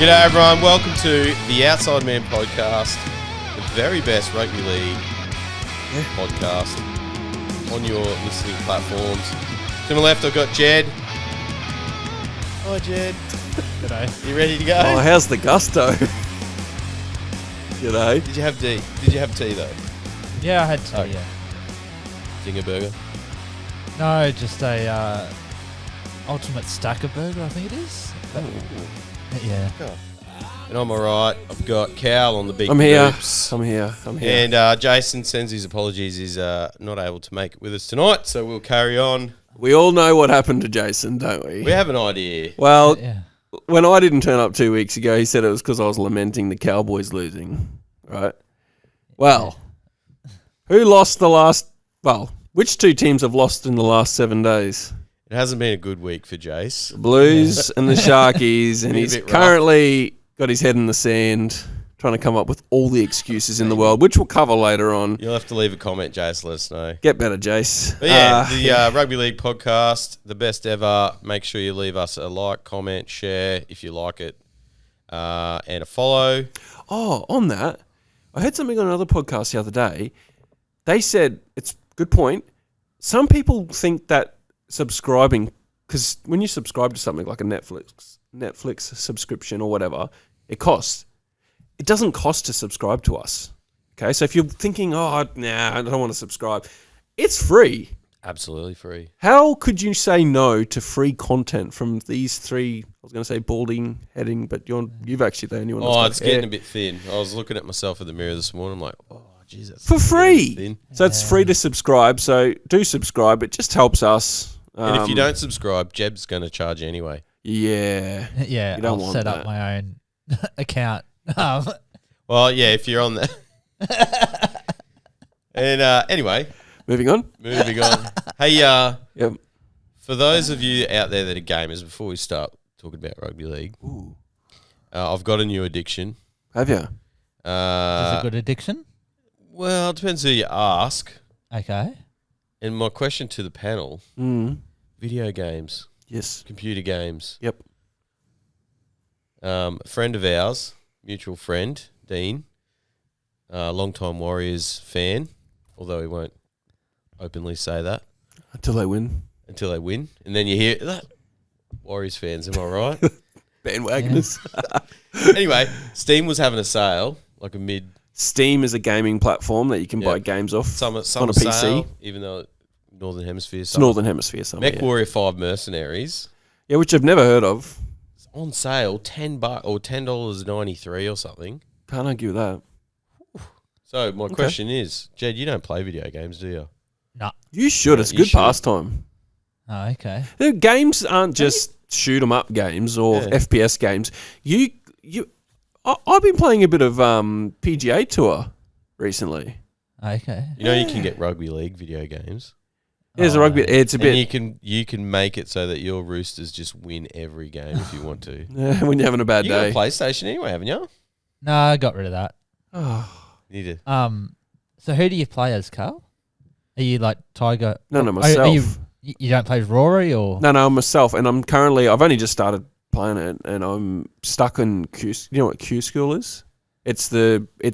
G'day everyone, welcome to the Outside Man podcast, the very best rugby league podcast on your listening platforms. To my left I've got Jed. Hi Jed. G'day. You ready to go? Oh, how's the gusto? G'day. Did you have tea? Did you have tea though? Yeah, I had tea, Okay. yeah. Dinger burger? No, just a ultimate stacker burger, I think it is. Yeah. And I'm alright. I've got Cal on the big I'm here. groups. I'm here. And Jason sends his apologies. He's not able to make it with us tonight, so we'll carry on. We all know what happened to Jason, don't we? We have an idea. Well, Yeah. when I didn't turn up 2 weeks ago, he said it was because I was lamenting the Cowboys losing, right? Well, who lost the last... Well, which two teams have lost in the last 7 days? It hasn't been a good week for Jace. The Blues and the Sharkies, and Been a he's bit rough. currently got his head in the sand trying to come up with all the excuses in the world, which we'll cover later on. You'll have to leave a comment, Jace. Let us know. Get better, Jace. But yeah, the Rugby League podcast, the best ever. Make sure you leave us a like, comment, share if you like it, and a follow. Oh, on that, I heard something on another podcast the other day. They said, it's a good point, some people think that subscribing, because when you subscribe to something like a Netflix subscription or whatever, it costs. It doesn't cost to subscribe to us. Okay, so if you're thinking, I don't want to subscribe, it's free. Absolutely free. How could you say no to free content from these three? I was going to say balding, heading, but you've actually the only one. Oh, it's getting a bit thin. I was looking at myself in the mirror this morning. I'm like, oh, jeez, that's for getting free. thin. So it's free to subscribe. So do subscribe. It just helps us. And if you don't subscribe, Jeb's going to charge you anyway. Yeah. Yeah, You don't I'll want set that. up my own account. Well, yeah, if you're on there. And anyway, Moving on. moving on. Hey, Yep. for those of you out there that are gamers, before we start talking about rugby league, Ooh. I've got a new addiction. Have you? Is it a good addiction? Well, it depends who you ask. Okay. And my question to the panel, video games, Yes. computer games. Yep. A friend of ours, mutual friend, Dean, long-time Warriors fan, although he won't openly say that Until they win. until they win. And then you hear that. Warriors fans, am I right? Bandwagoners. Anyway, Steam was having a sale, like a mid Steam is a gaming platform that you can buy games off summer on a PC. sale, even though Northern Hemisphere It's summer. Northern Hemisphere summer. Mech Yeah. Warrior 5 Mercenaries. Yeah, which I've never heard of. It's on sale, $10 or $10.93 or something. Can't argue with that. So my question is, Jed, you don't play video games, do you? No. You should. It's a You good should. pastime. Oh, okay. The games aren't just shoot 'em up games or Yeah. FPS games. I've been playing a bit of PGA Tour recently. Okay. You know you can get rugby league video games. There's a Oh, rugby. It's a And bit you can make it so that your Roosters just win every game if you want to. when you're having a bad You got day. a PlayStation anyway, haven't you? No, I got rid of that. Oh, Need to. So who do you play as, Carl? Are you like Tiger? no, Are myself. you don't play as Rory or? No, myself. And I've only just started playing it, and I'm stuck in Q. You know what Q School is? It's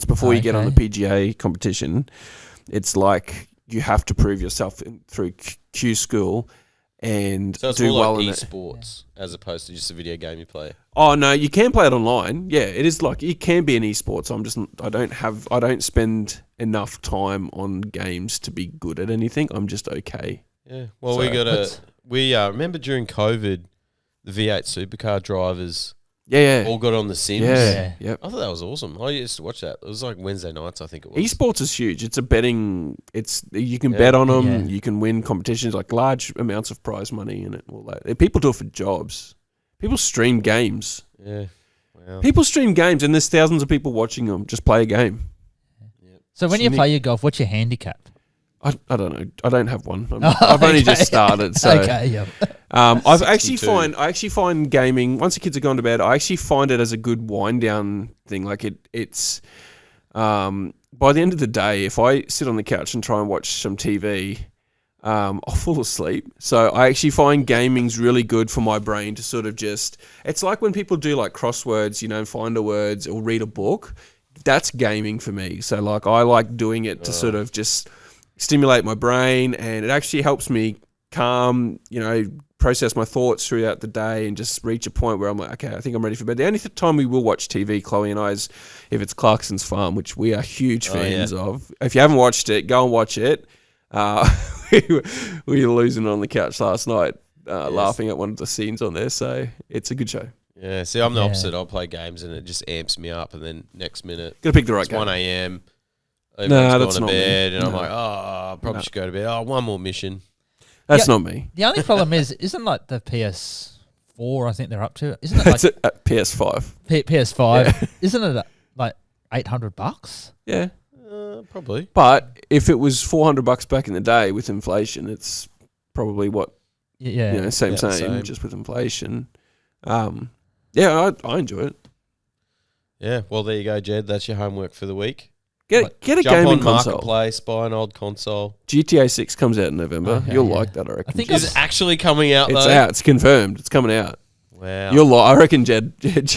before you get on the Okay. PGA competition. It's like you have to prove yourself through Q School and So it's do more well like in it. esports as opposed to just a video game you play. Oh no, you can play it online. Yeah, it is like it can be an esport. I don't spend enough time on games to be good at anything. I'm just okay. Yeah. Well, So we remember during COVID, the V8 supercar drivers Yeah. all got on the Sims. Yeah. Yep. I thought that was awesome. I used to watch that. It was like Wednesday nights, I think it was. Esports is huge. It's a betting. You can bet on them. Yeah. You can win competitions like large amounts of prize money and all that. People do it for jobs. People stream games. Yeah. Wow. People stream games, and there's thousands of people watching them. Just play a game. So when you play your golf, what's your handicap? I don't know. I don't have one. I've only just started. So Okay. Yeah. I 62. actually find gaming, once the kids have gone to bed, I actually find it as a good wind down thing. Like it's by the end of the day, if I sit on the couch and try and watch some TV, I'll fall asleep. So I actually find gaming's really good for my brain to sort of just... It's like when people do like crosswords, find a words or read a book. That's gaming for me. So like I like doing it to sort of just stimulate my brain, and it actually helps me calm, process my thoughts throughout the day and just reach a point where I'm like, okay, I think I'm ready for bed. The only time we will watch TV, Chloe and I, is if it's Clarkson's Farm, which we are huge fans of. If you haven't watched it, go and watch it. We were losing on the couch last night, laughing at one of the scenes on there. So it's a good show. Yeah, see, I'm the opposite. I'll play games and it just amps me up, and then next minute, gotta pick the right it's game. 1 a.m. No, Everyone's that's gone not to bed, me. and I'm No. like, I probably should go to bed. One more mission. That's not me. The only problem isn't like the PS4, I think they're up to. Isn't it like It's at PS5. PS5? Yeah. Isn't it like $800? Yeah. Probably. But if it was $400 back in the day with inflation, it's probably what, Yeah. same, just with inflation. Yeah, I enjoy it. Yeah, well, there you go, Jed. That's your homework for the week. Get a Jump gaming on console. Marketplace, buy an old console. GTA 6 comes out in November. Okay, You'll yeah. like that, I reckon. I think Jed. Is it actually coming out, It's though? out. It's confirmed. It's coming out. Wow. I reckon Jed Jed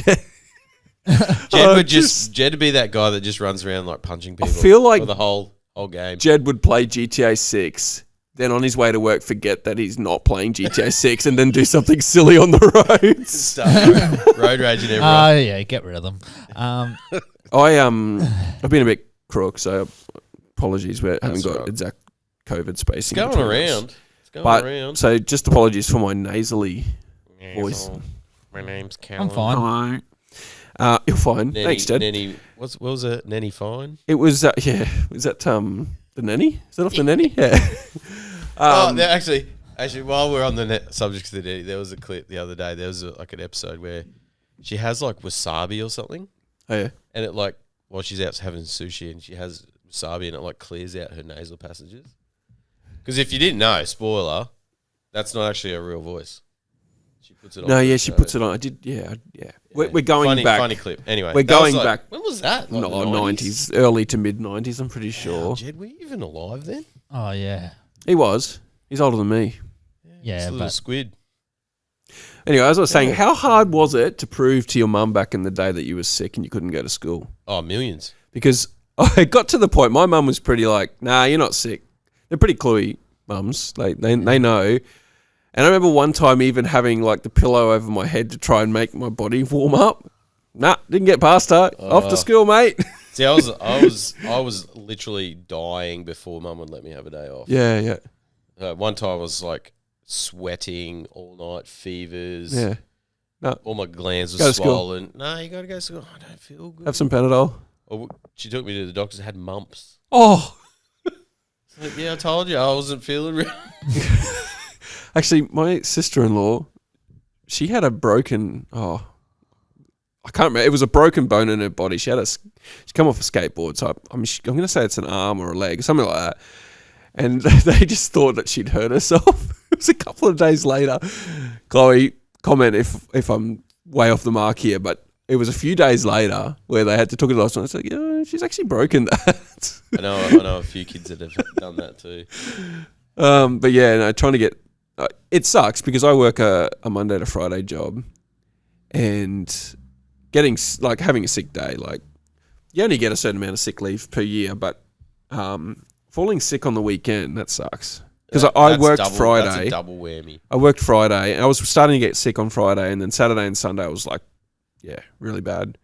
would be that guy that just runs around like punching people. feel like for the whole game. Jed would play GTA 6, then on his way to work forget that he's not playing GTA 6 and then do something silly on the roads. Start road raging everyone. Oh, yeah, get rid of them. I've been a bit crook, so apologies. We haven't got right. exact COVID spacing. It's going between us. around. It's going But around. so just apologies for my nasally voice. My name's Callum. I'm fine. You're fine. Nenny, Thanks, Jed. Nenny, what was it? Nenny Fine? It was was that the nanny? Is that off the nanny? Yeah. Actually, while we're on the subject of the Nenny, there was a clip the other day. There was like an episode where she has like wasabi or something, Oh yeah. and it like while she's out having sushi and she has wasabi and it like clears out her nasal passages. Because if you didn't know, spoiler, that's not actually her real voice. She puts it on. No, yeah, she puts it on. I did. Yeah. We're going back. Funny clip. Anyway, We're that was going like- back. When was that? Like No, the 90s, early to mid 90s. I'm pretty sure. Jed, were you even alive then? Oh, yeah. He was. He's older than me. Yeah, Just a little but squid. Anyway, as I was saying, how hard was it to prove to your mum back in the day that you were sick and you couldn't go to school? Oh, millions. Because I got to the point, my mum was pretty like, nah, you're not sick. They're pretty cluey mums. Like, they know. And I remember one time even having like the pillow over my head to try and make my body warm up. Nah, didn't get past her. Off to school, mate. See, I was literally dying before Mum would let me have a day off. Yeah. One time I was like sweating all night, fevers. Yeah. No, All my glands Go were to school. swollen. No, you got to go to school. I don't feel good. have some Panadol. She took me to the doctors. I had mumps. Oh, It's like, yeah, I told you I wasn't feeling real. actually, my sister-in-law, she had a broken. I can't remember. It was a broken bone in her body. She come off a skateboard, so I'm going to say it's an arm or a leg, something like that. And they just thought that she'd hurt herself. It was a couple of days later. Chloe, comment if I'm way off the mark here, but it was a few days later where they had to talk to the hospital. It's like, yeah, she's actually broken that. I know a few kids that have done that too. But yeah, no, trying to get it sucks because I work a Monday to Friday job, and having a sick day, like you only get a certain amount of sick leave per year, but falling sick on the weekend, that sucks. Because I worked Friday. That's a double whammy. I worked Friday, and I was starting to get sick on Friday, and then Saturday and Sunday I was like, yeah, really bad.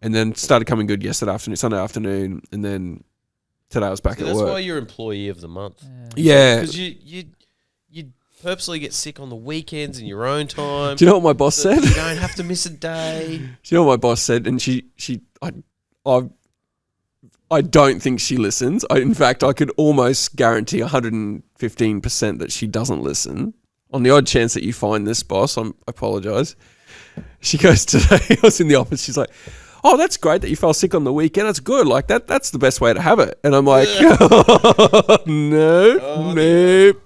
And then started coming good Sunday afternoon, and then today I was back So at that's work. why you're employee of the month. Yeah. Because you purposely get sick on the weekends in your own time. Do you know what my boss so said? You don't have to miss a day. Do you know what my boss said? And I don't think she listens. In fact, I could almost guarantee 115% that she doesn't listen. On the odd chance that you find this, boss, I apologise. She goes today, I was in the office, she's like, oh, that's great that you fell sick on the weekend. That's good. Like, that's the best way to have it. And I'm like, nope.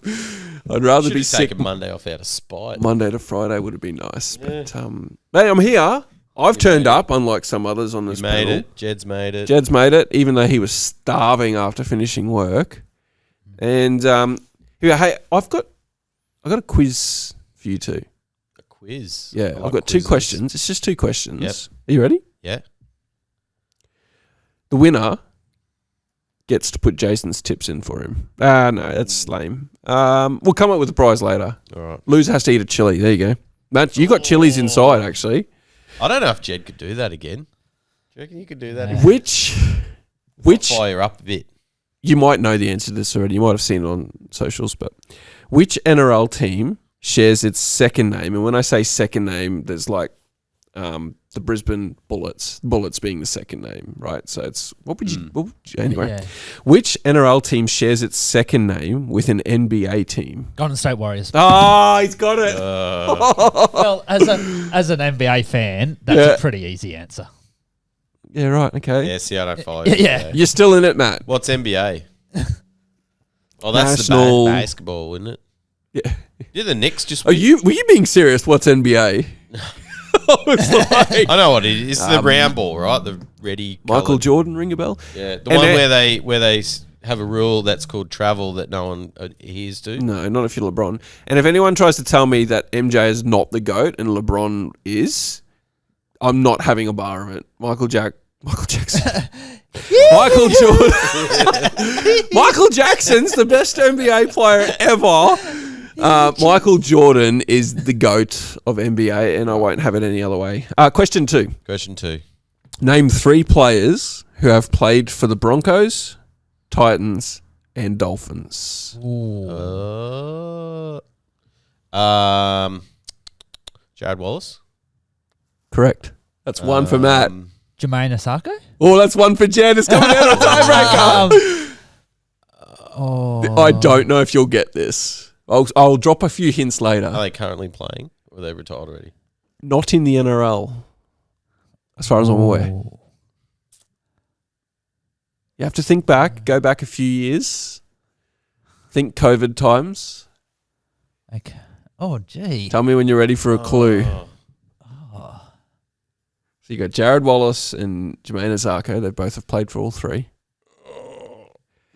I'd rather be sick. Taken Monday off out of spite. Monday to Friday would have been nice. But, hey, I'm here. I've turned up, unlike some others on this panel. Made it. Jed's made it. Jed's made it, even though he was starving after finishing work. And Here, hey, I've got a quiz for you two. A quiz. Yeah, I I've like got quizzes. 2 questions. It's just 2 questions. Yep. Are you ready? Yeah. The winner gets to put Jason's tips in for him. No, that's lame. We'll come up with a prize later. All right. Loser has to eat a chili. There you go. Matt, you got chilies inside, actually. I don't know if Jed could do that again. Do you reckon you could do that Yeah. again? Which Fire up a bit. you might know the answer to this already. You might have seen it on socials, but which NRL team shares its second name? And when I say second name, there's like the Brisbane Bullets. Bullets being the second name, right? So it's anyway. Yeah. Which NRL team shares its second name with an NBA team? Golden State Warriors. Oh, he's got it. Well, as an NBA fan, that's a pretty easy answer. Yeah, right. Okay. Yeah, see, I don't follow. Yeah. You're still in it, Matt. What's NBA? Oh, that's National- the basketball, isn't it? Yeah. Did the Knicks just Were win? you being serious? What's NBA? I was like, I know what it is. It's the round ball, right? The ready. Michael coloured. Jordan, ring a bell? Yeah, the And one then- where they have a rule that's called travel that no one adheres to. No, not if you're LeBron. And if anyone tries to tell me that MJ is not the GOAT and LeBron is, I'm not having a bar of it. Michael Jackson. Michael Jordan. Michael Jackson's the best NBA player ever. Michael Jordan is the GOAT of NBA, and I won't have it any other way. Question 2. Question 2. Name 3 players who have played for the Broncos, Titans, and Dolphins. Jared Wallace. Correct. That's 1 for Matt. Jermaine Osako? Oh, that's 1 for Jen. It's coming out of tiebreaker. I don't know if you'll get this. I'll drop a few hints later. Are they currently playing, or are they retired already? Not in the NRL, as far as I'm aware. You have to think back. Go back a few years. Think COVID times. Okay. Oh, gee. Tell me when you're ready for a clue. So you got Jared Wallace and Jermaine Osako. They both have played for all 3.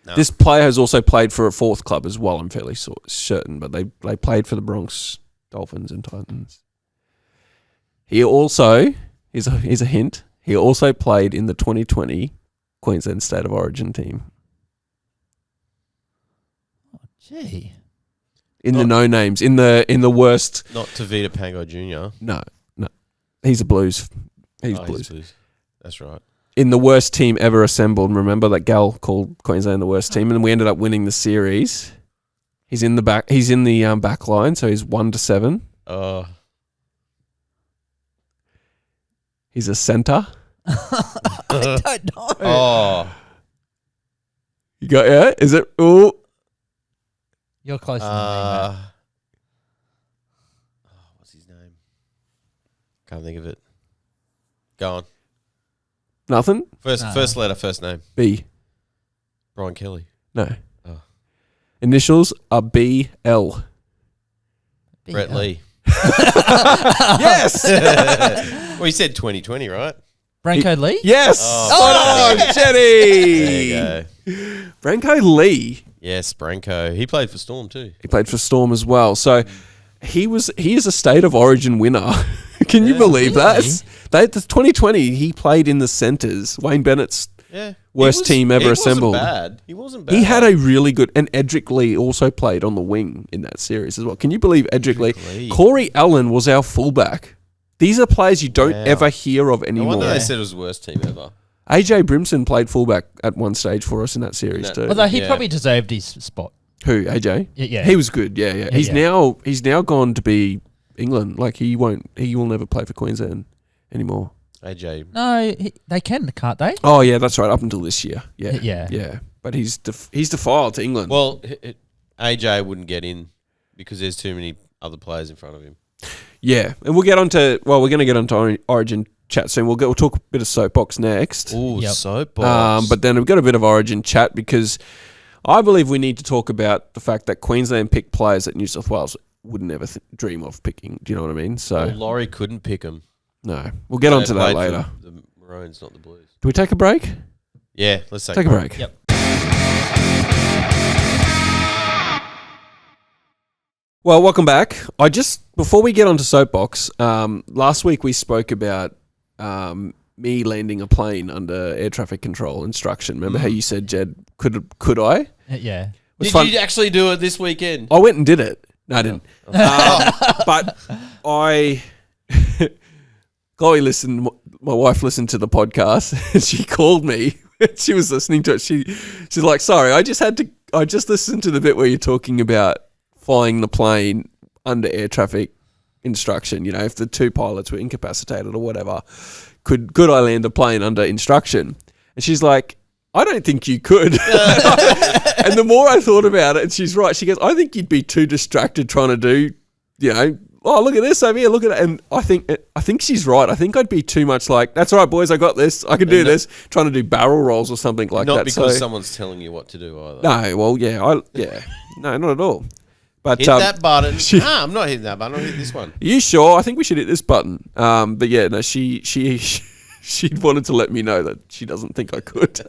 No. This player has also played for a 4th club as well, I'm fairly certain, but they played for the Bronx, Dolphins and Titans. He also, here's a hint, he also played in the 2020 Queensland State of Origin team. Gee. In the no names, in the worst. Not Tavita Pango Jr. No. He's a Blues. He's Oh, Blues. Blues. That's right. In the worst team ever assembled. Remember that gal called Queensland the worst team, and we ended up winning the series. He's in the back. He's in the back line, so he's 1-7. He's a centre. I don't know. Oh. You got Is it? Oh, You're closer than me, Matt. What's his name? Can't think of it. Go on. nothing. First letter, first name. B. Brian Kelly. No. Oh. Initials are BL. Brett Lee. Yes. Well, you said 2020, right? Branko Lee? Yes. Oh, Spot on, Jenny. There you go. Branko Lee. Yes, Branko. He played for Storm too. He played for Storm as well. So he is a State of Origin winner. Can you believe that? The 2020, he played in the centres. Wayne Bennett's worst team ever assembled. He wasn't bad. He had a really good, and Edric Lee also played on the wing in that series as well. Can you believe Edric Lee? Corey Allen was our fullback. These are players you don't ever hear of No anymore. wonder they said it was the worst team ever. AJ Brimson played fullback at one stage for us in that series too. Although he probably deserved his spot. Who, AJ? Yeah. He was good. Yeah. He's now gone to be England. Like he will never play for Queensland anymore. AJ. No, they can, can't they? Oh yeah, that's right. Up until this year. Yeah. Yeah. But he's defiled to England. Well, AJ wouldn't get in because there's too many other players in front of him. Yeah, and we're going to get onto Origin chat soon. We'll talk a bit of soapbox next. Ooh, soapbox. But then we've got a bit of Origin chat because I believe we need to talk about the fact that Queensland picked players that New South Wales would never dream of picking. Do you know what I mean? So Laurie couldn't pick him. no, we'll get onto that later. The Maroons, not the Blues. Do we take a break? Yeah, let's take Take a break. Yep. Well, welcome back. Before we get onto Soapbox, last week we spoke about me landing a plane under air traffic control instruction. Remember how you said, Jed, could I? Yeah. Did you actually do it this weekend? I went and did it. No, I didn't. But Chloe listened. My wife listened to the podcast, and she called me. She was listening to it. She's like, "Sorry, I just listened to the bit where you're talking about flying the plane under air traffic instruction. You know, if the two pilots were incapacitated or whatever, could I land a plane under instruction?" And she's like, "I don't think you could." And the more I thought about it, and she's right, she goes, "I think you'd be too distracted trying to do, oh, look at this over here, look at it." And I think she's right. I think I'd be too much like, "That's all right, boys, I got this. I can do this," trying to do barrel rolls or something like that. Not because someone's telling you what to do either. No, well, no, not at all. But hit that button. I'm not hitting that button. I'll hit this one. Are you sure? I think we should hit this button. But yeah, no, she wanted to let me know that she doesn't think I could.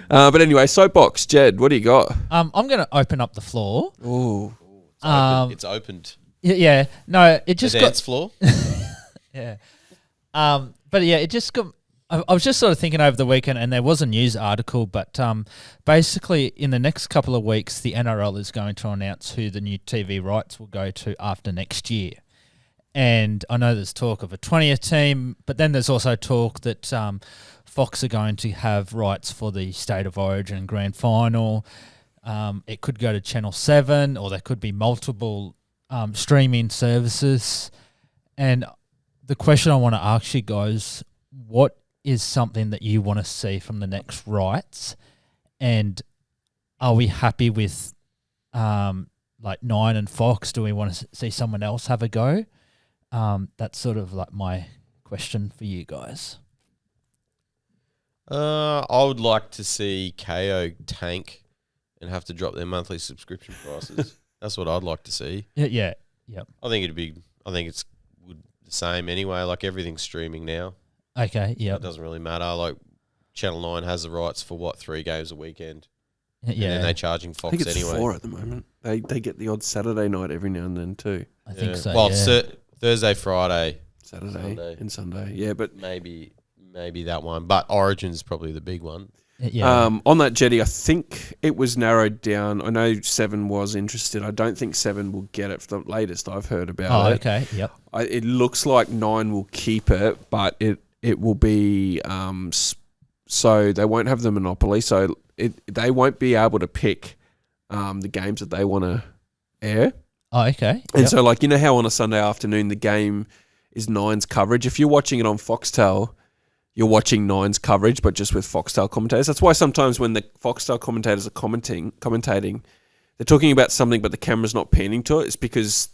But anyway, Soapbox, Jed, what do you got? I'm going to open up the floor. Ooh. It's opened. Yeah. No, it just the got... dance floor? Yeah. But yeah, it just got... I was just sort of thinking over the weekend, and there was a news article, but basically in the next couple of weeks, the NRL is going to announce who the new TV rights will go to after next year. And I know there's talk of a 20th team, but then there's also talk that Fox are going to have rights for the State of Origin Grand Final. It could go to Channel 7, or there could be multiple streaming services. And the question I want to ask you guys, what is something that you want to see from the next rights? And are we happy with like Nine and Fox? Do we want to see someone else have a go? That's sort of like my question for you guys. I would like to see KO tank and have to drop their monthly subscription prices. That's what I'd like to see. Yeah. I think it's the same anyway. Like, everything's streaming now. Okay, yeah. It doesn't really matter. Like, Channel 9 has the rights for 3 games a weekend. Yeah. And then they're charging Fox I think it's anyway. 4 at the moment. They get the odd Saturday night every now and then too. I think so. Well, yeah. Thursday, Friday, Saturday and Sunday. Yeah, but maybe that one. But Origin's probably the big one. Yeah. On that, Jetty, I think it was narrowed down. I know 7 was interested. I don't think 7 will get it for the latest I've heard about it. Okay, yep. It looks like 9 will keep it, but it will be so they won't have the monopoly. So they won't be able to pick the games that they want to air. Oh, okay. And so, like, you know how on a Sunday afternoon the game is 9's coverage? If you're watching it on Foxtel, you're watching 9's coverage, but just with Foxtel commentators. That's why sometimes when the Foxtel commentators are commentating, they're talking about something, but the camera's not panning to it. It's because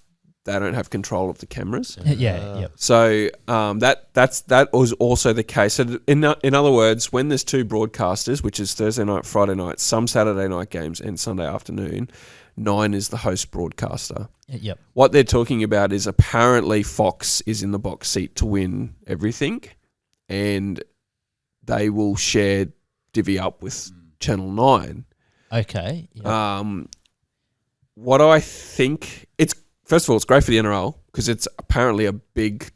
they don't have control of the cameras. Yeah. So that was also the case. So in other words, when there's 2 broadcasters, which is Thursday night, Friday night, some Saturday night games, and Sunday afternoon, 9 is the host broadcaster. Yep. What they're talking about is apparently Fox is in the box seat to win everything, and they will divvy up with Channel 9. Okay. Yep. What I think, first of all, it's great for the NRL because it's apparently a big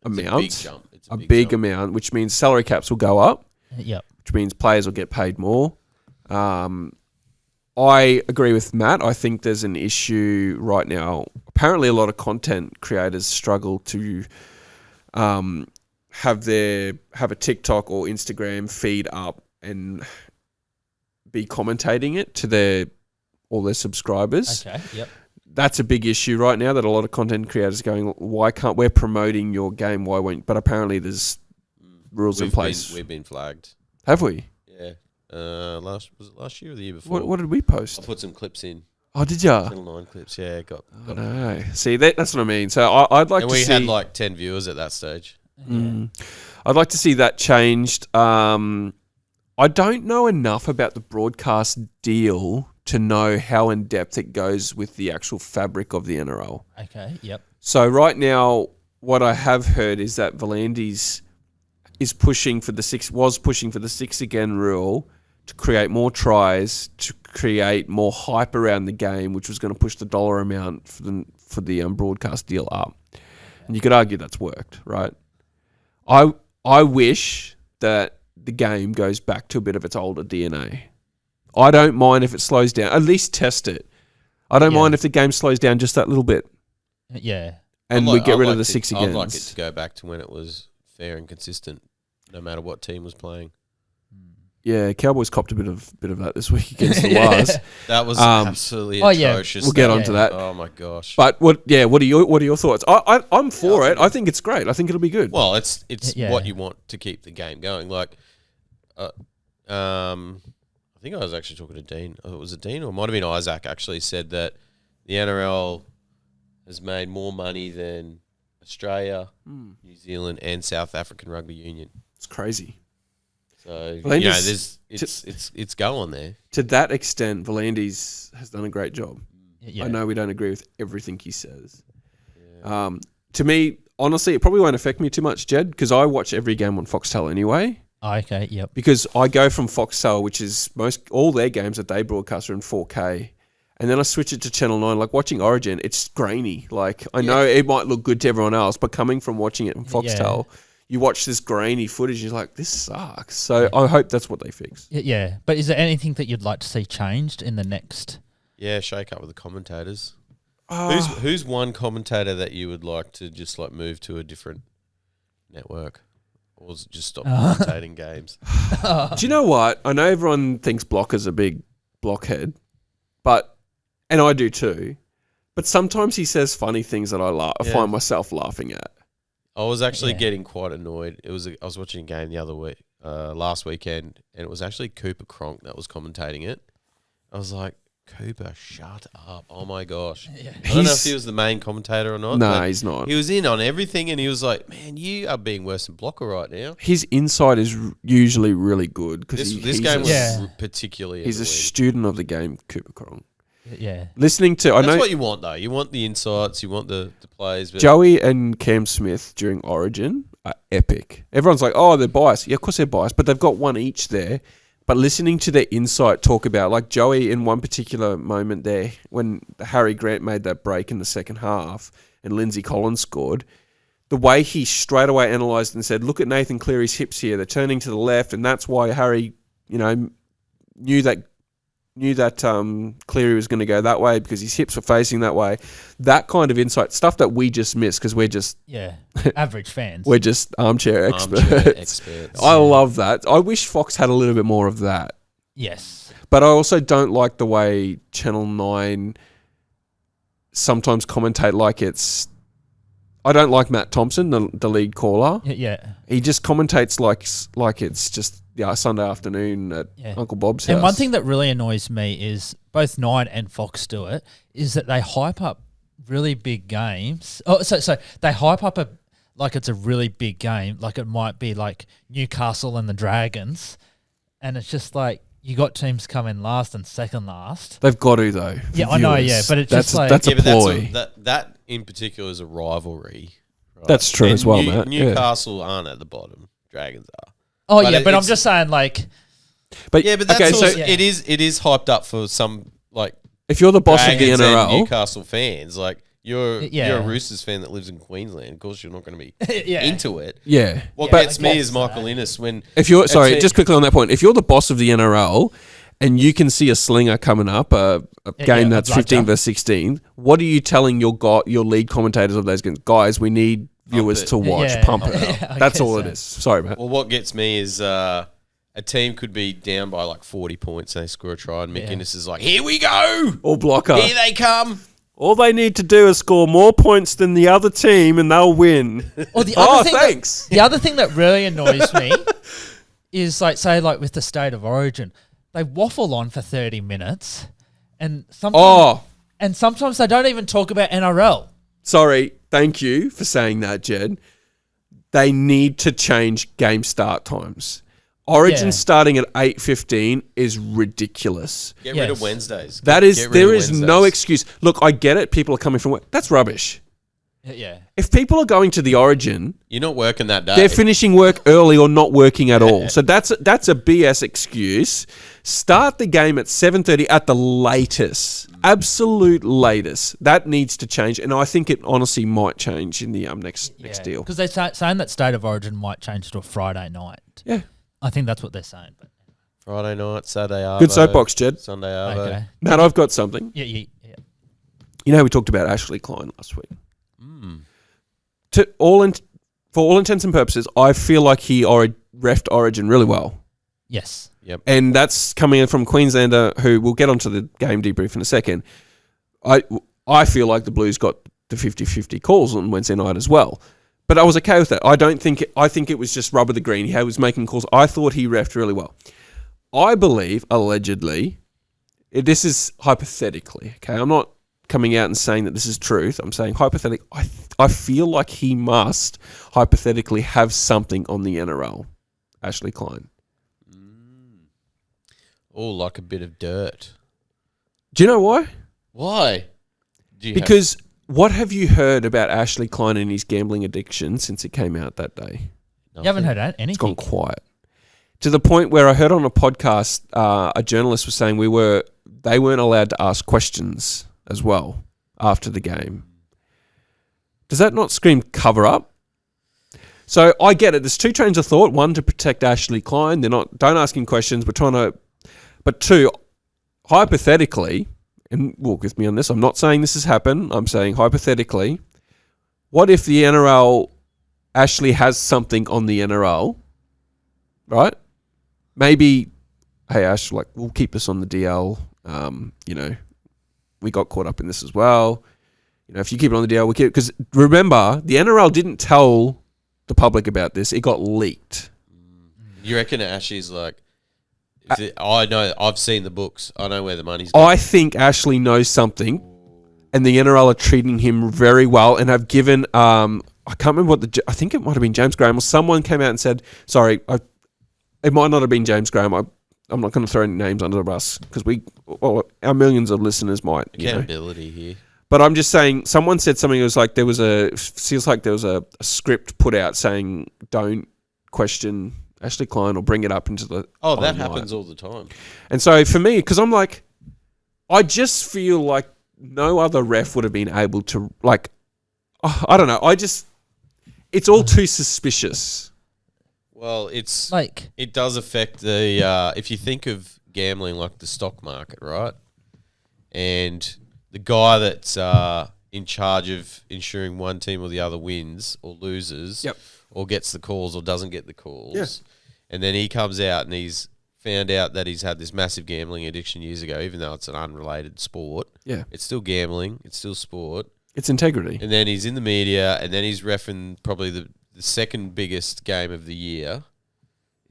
amount. It's a big jump. It's a big amount, which means salary caps will go up. Yep. Which means players will get paid more. I agree with Matt. I think there's an issue right now. Apparently, a lot of content creators struggle to have a TikTok or Instagram feed up and be commentating it to all their subscribers. Okay. Yep. That's a big issue right now that a lot of content creators are going, why can't we're promoting your game? Why won't? But apparently there's rules in place. We've been flagged. Have we? Yeah. Was it last year or the year before? What did we post? I put some clips in. Oh, did ya? Channel 9 clips, yeah. No. See, that's what I mean. So I'd like to see... And we had like 10 viewers at that stage. I'd like to see that changed. I don't know enough about the broadcast deal to know how in depth it goes with the actual fabric of the NRL. Okay, yep. So right now, what I have heard is that Volandis was pushing for the 6 again rule to create more tries, to create more hype around the game, which was going to push the dollar amount for the broadcast deal up. And you could argue that's worked, right? I wish that the game goes back to a bit of its older DNA. I don't mind if it slows down. At least test it. I don't mind if the game slows down just that little bit. Yeah. And we get rid of the 6 agains. I'd like it to go back to when it was fair and consistent, no matter what team was playing. Yeah, Cowboys copped a bit of that this week against the Wars. That was absolutely atrocious. We'll get onto that. Oh my gosh! But what are your thoughts? I'm for it. I think it's great. I think it'll be good. Well, it's what you want to keep the game going. Like, I think I was actually talking to Dean. Oh, it was a Dean, or it might have been Isaac. Actually, said that the NRL has made more money than Australia, New Zealand, and South African Rugby Union. It's crazy. So Volandis, it's going there. To that extent, Volandis has done a great job. Yeah. I know we don't agree with everything he says. Yeah. To me, honestly, it probably won't affect me too much, Jed, because I watch every game on Foxtel anyway. Oh, okay, yep. Because I go from Foxtel, which is all their games that they broadcast are in 4K, and then I switch it to Channel 9. Like watching Origin, it's grainy. Like I know it might look good to everyone else, but coming from watching it on Foxtel, you watch this grainy footage, and you're like, this sucks. So I hope that's what they fix. Yeah, but is there anything that you'd like to see changed in the next? Yeah, shake up with the commentators. Who's one commentator that you would like to just like move to a different network? Or just stop commentating games? Do you know what? I know everyone thinks Blocker's a big blockhead, and I do too, but sometimes he says funny things that I find myself laughing at. I was actually getting quite annoyed. I was watching a game the other week, last weekend, and it was actually Cooper Cronk that was commentating it. I was like, Cooper, shut up. Oh my gosh. Yeah. I don't know if he was the main commentator or not. No, he's not. He was in on everything, and he was like, man, you are being worse than Blocker right now. His insight is usually really good. Because this game was particularly he's a student of the game, Cooper Cronk. Yeah. Listening to... That's what you want, though. You want the insights, you want the plays. But Joey and Cam Smith during Origin are epic. Everyone's like, oh, they're biased. Yeah, of course they're biased, but they've got one each there. But listening to their insight talk about, like Joey in one particular moment there, when Harry Grant made that break in the second half and Lindsay Collins scored, the way he straight away analysed and said, look at Nathan Cleary's hips here. They're turning to the left, and that's why Harry, knew that Cleary was going to go that way because his hips were facing that way. That kind of insight, stuff that we just miss because we're just... Yeah, average fans. We're just armchair experts. I love that. I wish Fox had a little bit more of that. Yes. But I also don't like the way Channel 9 sometimes commentate like it's... I don't like Matt Thompson, the lead caller. Yeah. He just commentates like it's just... Sunday afternoon at Uncle Bob's house. And one thing that really annoys me is both Nine and Fox do it, is that they hype up really big games. Oh, so they hype up like it's a really big game, like it might be like Newcastle and the Dragons, and it's just like you got teams coming last and second last. They've got to though. Yeah, I know. Yeah, but it's just like that's a ploy. That in particular is a rivalry. Right? That's true as well, Matt. Newcastle aren't at the bottom. Dragons are. Oh, but I'm just saying, like... But that's also... It is hyped up for some, like... If you're the boss of the NRL... Newcastle fans, like, you're a Roosters fan that lives in Queensland. Of course, you're not going to be into it. Yeah. What gets me is Michael Innes when... If you're... Sorry, just quickly on that point. If you're the boss of the NRL and you can see a slinger coming up, a game that's 15 versus 16, what are you telling your lead commentators of those games? Guys, we need... viewers to watch, pump it up. That's all it is. Sorry, Matt. Well, what gets me is a team could be down by like 40 points and they score a try and Mick Innes is like, here we go! Or Blocker. Here they come! All they need to do is score more points than the other team and they'll win. Or the other thanks. The other thing that really annoys me is like, say like with the State of Origin, they waffle on for 30 minutes and sometimes they don't even talk about NRL. Sorry, thank you for saying that, Jed. They need to change game start times. Origin starting at 8:15 is ridiculous. Get rid of Wednesdays. There is no excuse. Look, I get it. People are coming from work. That's rubbish. Yeah. If people are going to the Origin, You're not working that day. they're finishing work early or not working at all. So that's a BS excuse. Start the game at 7:30 at the latest. Absolute latest. That needs to change. And I think it honestly might change in the next deal. Because they're saying that State of Origin might change to a Friday night. Yeah. I think that's what they're saying. But Friday night, Saturday Arvo. Good soapbox, Jed. Sunday Arvo. okay. Matt, I've got something. Yeah. You know, we talked about Ashley Klein last week. Mm. For all intents and purposes, I feel like he refed Origin really well. Yes. Yep. And that's coming in from Queenslander, who we'll get onto the game debrief in a second. I feel like the Blues got the 50-50 calls on Wednesday night as well. But I was okay with that. I think it was just rubber the green. He was making calls. I thought he refed really well. I believe, allegedly, this is hypothetically, okay? I'm not coming out and saying that this is truth. I'm saying hypothetically, I feel like he must hypothetically have something on the NRL, Ashley Klein. Oh, like a bit of dirt. Do you know why? Why? Because what have you heard about Ashley Klein and his gambling addiction since it came out that day? You haven't heard anything? It's gone quiet. To the point where I heard on a podcast, a journalist was saying they weren't allowed to ask questions as well after the game. Does that not scream cover up? So I get it. There's two trains of thought. One, to protect Ashley Klein. Don't ask him questions. But two, hypothetically, and walk with me on this, I'm not saying this has happened. I'm saying hypothetically, what if the NRL actually has something on the NRL, right? Maybe, hey Ash, like, we'll keep this on the DL. We got caught up in this as well. If you keep it on the DL, we keep it. Because remember, the NRL didn't tell the public about this. It got leaked. You reckon Ashley's like, I know, I've seen the books. I know where the money's going. I think Ashley knows something, and the NRL are treating him very well and have given, I can't remember I think it might have been James Graham, or someone came out and said, sorry, it might not have been James Graham. I'm not going to throw any names under the bus because our millions of listeners might. Accountability here. But I'm just saying, someone said something. It was like there was a script put out saying don't question Ashley Klein or bring it up into the. Oh, that happens all the time. And so for me, because I'm like, I just feel like no other ref would have been able to, like, I don't know. It's all too suspicious. Well, it's like, it does affect the if you think of gambling like the stock market, right? And the guy that's in charge of ensuring one team or the other wins or loses, or gets the calls or doesn't get the calls, and then he comes out and he's found out that he's had this massive gambling addiction years ago, even though it's an unrelated sport. Yeah, it's still gambling, it's still sport, it's integrity. And then he's in the media, and then he's reffing probably the second biggest game of the year,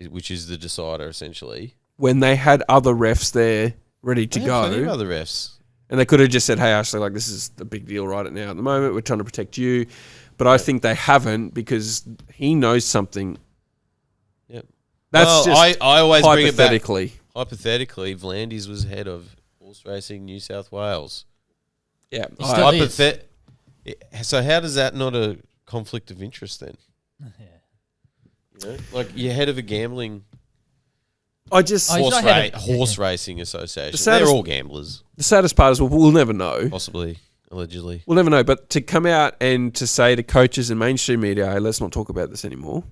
which is the decider, essentially. When they had other refs there ready to go. Plenty of other refs. And they could have just said, hey, Ashley, like, this is the big deal right now at the moment. We're trying to protect you. But I think they haven't because he knows something. Yep. That's just I always bring it back. Hypothetically, Vlandis was head of horse racing New South Wales. Yeah. So how does that not a conflict of interest then? Like you're head of a gambling horse racing association. They're all gamblers. The saddest part is we'll never know. Possibly, allegedly. We'll never know. But to come out and to say to coaches and mainstream media, hey, let's not talk about this anymore.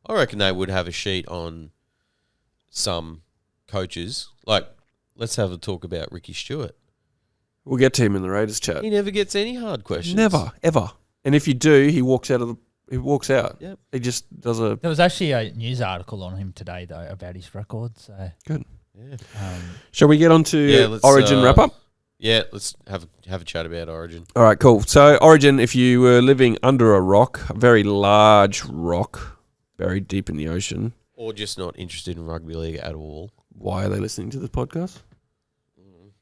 I reckon they would have a sheet on some coaches. Like, let's have a talk about Rickie Stewart. We'll get to him in the Raiders chat. He never gets any hard questions. Never, ever. And if you do, he walks out. Yep. He just does a... There was actually a news article on him today, though, about his record. So good. Yeah. Shall we get on to Origin wrap-up? Yeah, let's have a chat about Origin. All right, cool. So Origin, if you were living under a rock, a very large rock, buried deep in the ocean... Or just not interested in rugby league at all. Why are they listening to this podcast?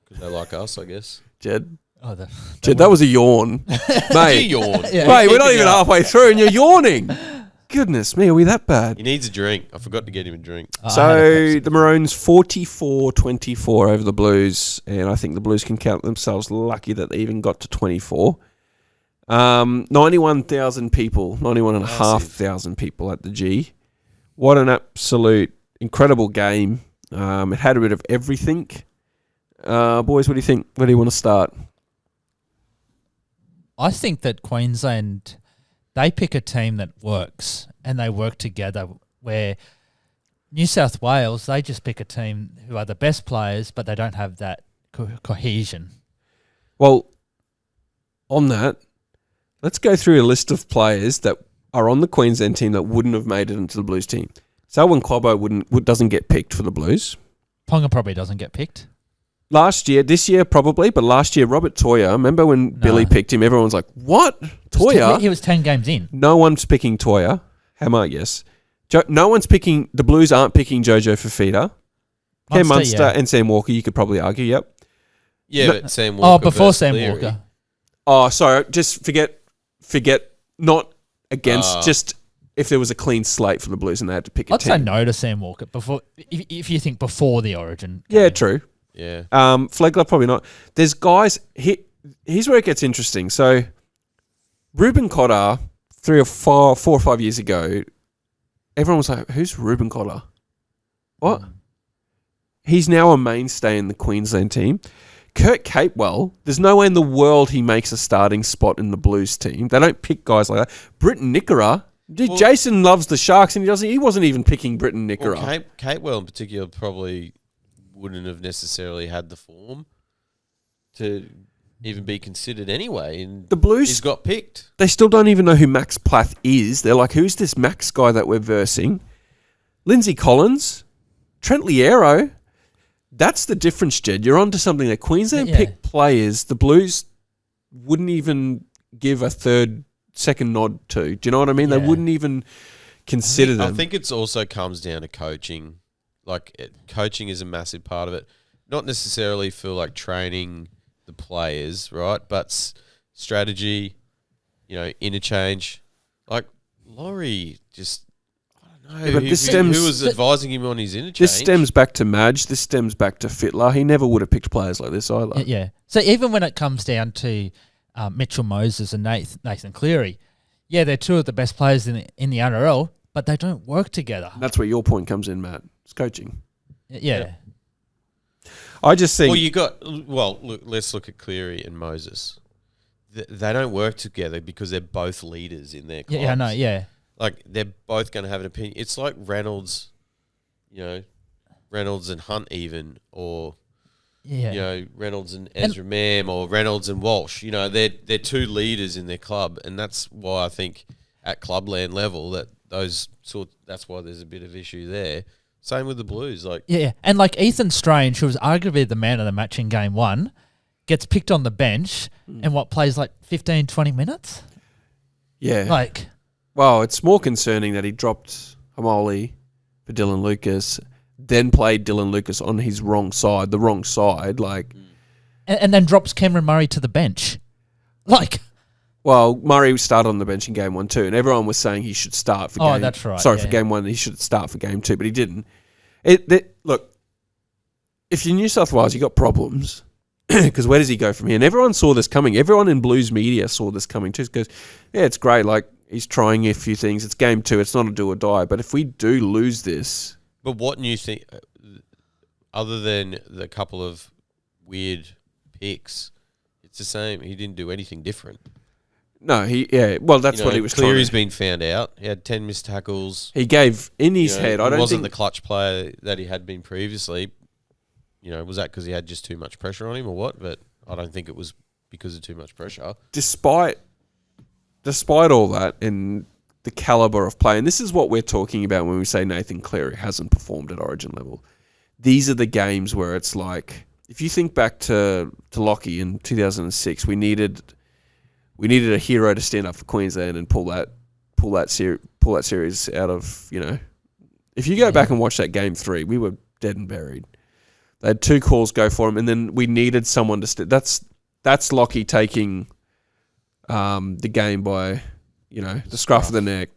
Because they like us, I guess. Jed? Oh, Jed, that was a yawn. Mate, you yawn. Yeah. Mate, we're not even halfway through and you're yawning. Goodness me, are we that bad? He needs a drink. I forgot to get him a drink. So the Maroons 44-24 over the Blues, and I think the Blues can count themselves lucky that they even got to 24. 91,000 people, 91,500 people at the G. What an absolute incredible game. It had a bit of everything. Boys, what do you think? Where do you want to start? I think that Queensland, they pick a team that works and they work together, where New South Wales, they just pick a team who are the best players, but they don't have that cohesion. Well, on that, let's go through a list of players that are on the Queensland team that wouldn't have made it into the Blues team. Selwyn Cobbo doesn't get picked for the Blues. Ponga probably doesn't get picked. This year probably, but last year Robert Toya, remember when Billy picked him, everyone's like, what? Toya? He was 10 games in. No one's picking Toya. Hammer, yes. No one's picking, the Blues aren't picking Jojo Fafita. Cam Munster and Sam Walker, you could probably argue, yep. Yeah, but Sam Walker. Oh, before Sam Cleary. Walker. Oh, sorry, just forget, not against, just if there was a clean slate for the Blues and they had to pick a I'd team. say no to Sam Walker before, if you think before the Origin. Yeah, true. Yeah. Flegler, probably not. There's guys, here's where it gets interesting. So, Ruben Cotter, 4 or 5 years ago, everyone was like, who's Ruben Cotter? What? He's now a mainstay in the Queensland team. Kurt Capewell, there's no way in the world he makes a starting spot in the Blues team. They don't pick guys like that. Britton Nickera, Jason loves the Sharks and he wasn't even picking Britton Nickera. Well, Capewell in particular probably wouldn't have necessarily had the form to even be considered anyway. And the Blues, he's got picked. They still don't even know who Max Plath is. They're like, who's this Max guy that we're versing? Lindsay Collins, Trent Liero. That's the difference, Jed. You're onto something that Queensland picked players the Blues wouldn't even give a second nod to. Do you know what I mean? Yeah. They wouldn't even consider them. I think it also comes down to coaching. Coaching is a massive part of it. Not necessarily for like training the players, right? But strategy, interchange. Like Laurie just, I don't know. Yeah, who was advising him on his interchange? This stems back to Madge. This stems back to Fittler. He never would have picked players like this either. Yeah. So even when it comes down to Mitchell Moses and Nathan Cleary, they're two of the best players in the NRL, but they don't work together. That's where your point comes in, Matt. It's coaching. Yeah. I just think... look, let's look at Cleary and Moses. They don't work together because they're both leaders in their clubs. Yeah, I know, yeah. Like, they're both going to have an opinion. It's like Reynolds, Reynolds and Hunt even, or... Yeah. Reynolds and Ezra Mam, or Reynolds and Walsh. They're two leaders in their club, and that's why I think at clubland level that's why there's a bit of issue there. Same with the Blues, and like Ethan Strange, who was arguably the man of the match in game 1, gets picked on the bench and plays like 15, 20 minutes. Yeah, well, it's more concerning that he dropped Hamoli for Dylan Lucas. Then played Dylan Lucas on his the wrong side, and then drops Cameron Murray to the bench, Well, Murray started on the bench in game 1 too, and everyone was saying he should start for game. Oh, that's right. Sorry, for game 1, he should start for game 2, but he didn't. Look, if you're New South Wales, you got problems because where does he go from here? And everyone saw this coming. Everyone in Blues media saw this coming too. Because it's great. He's trying a few things. It's game 2. It's not a do or die. But if we do lose this. But what new thing, other than the couple of weird picks, it's the same. He didn't do anything different. No, that's what he was trying. Cleary's been found out. He had 10 missed tackles. He gave in his head. I don't think... He wasn't the clutch player that he had been previously. Was that because he had just too much pressure on him or what? But I don't think it was because of too much pressure. Despite all that and the caliber of play, and this is what we're talking about when we say Nathan Cleary hasn't performed at Origin level. These are the games where it's like, if you think back to Lockie in 2006, we needed a hero to stand up for Queensland and pull that series out of, If you go back and watch that game 3, we were dead and buried. They had 2 calls go for him, and then we needed someone to that's Lockie taking the game by, the scruff of the neck.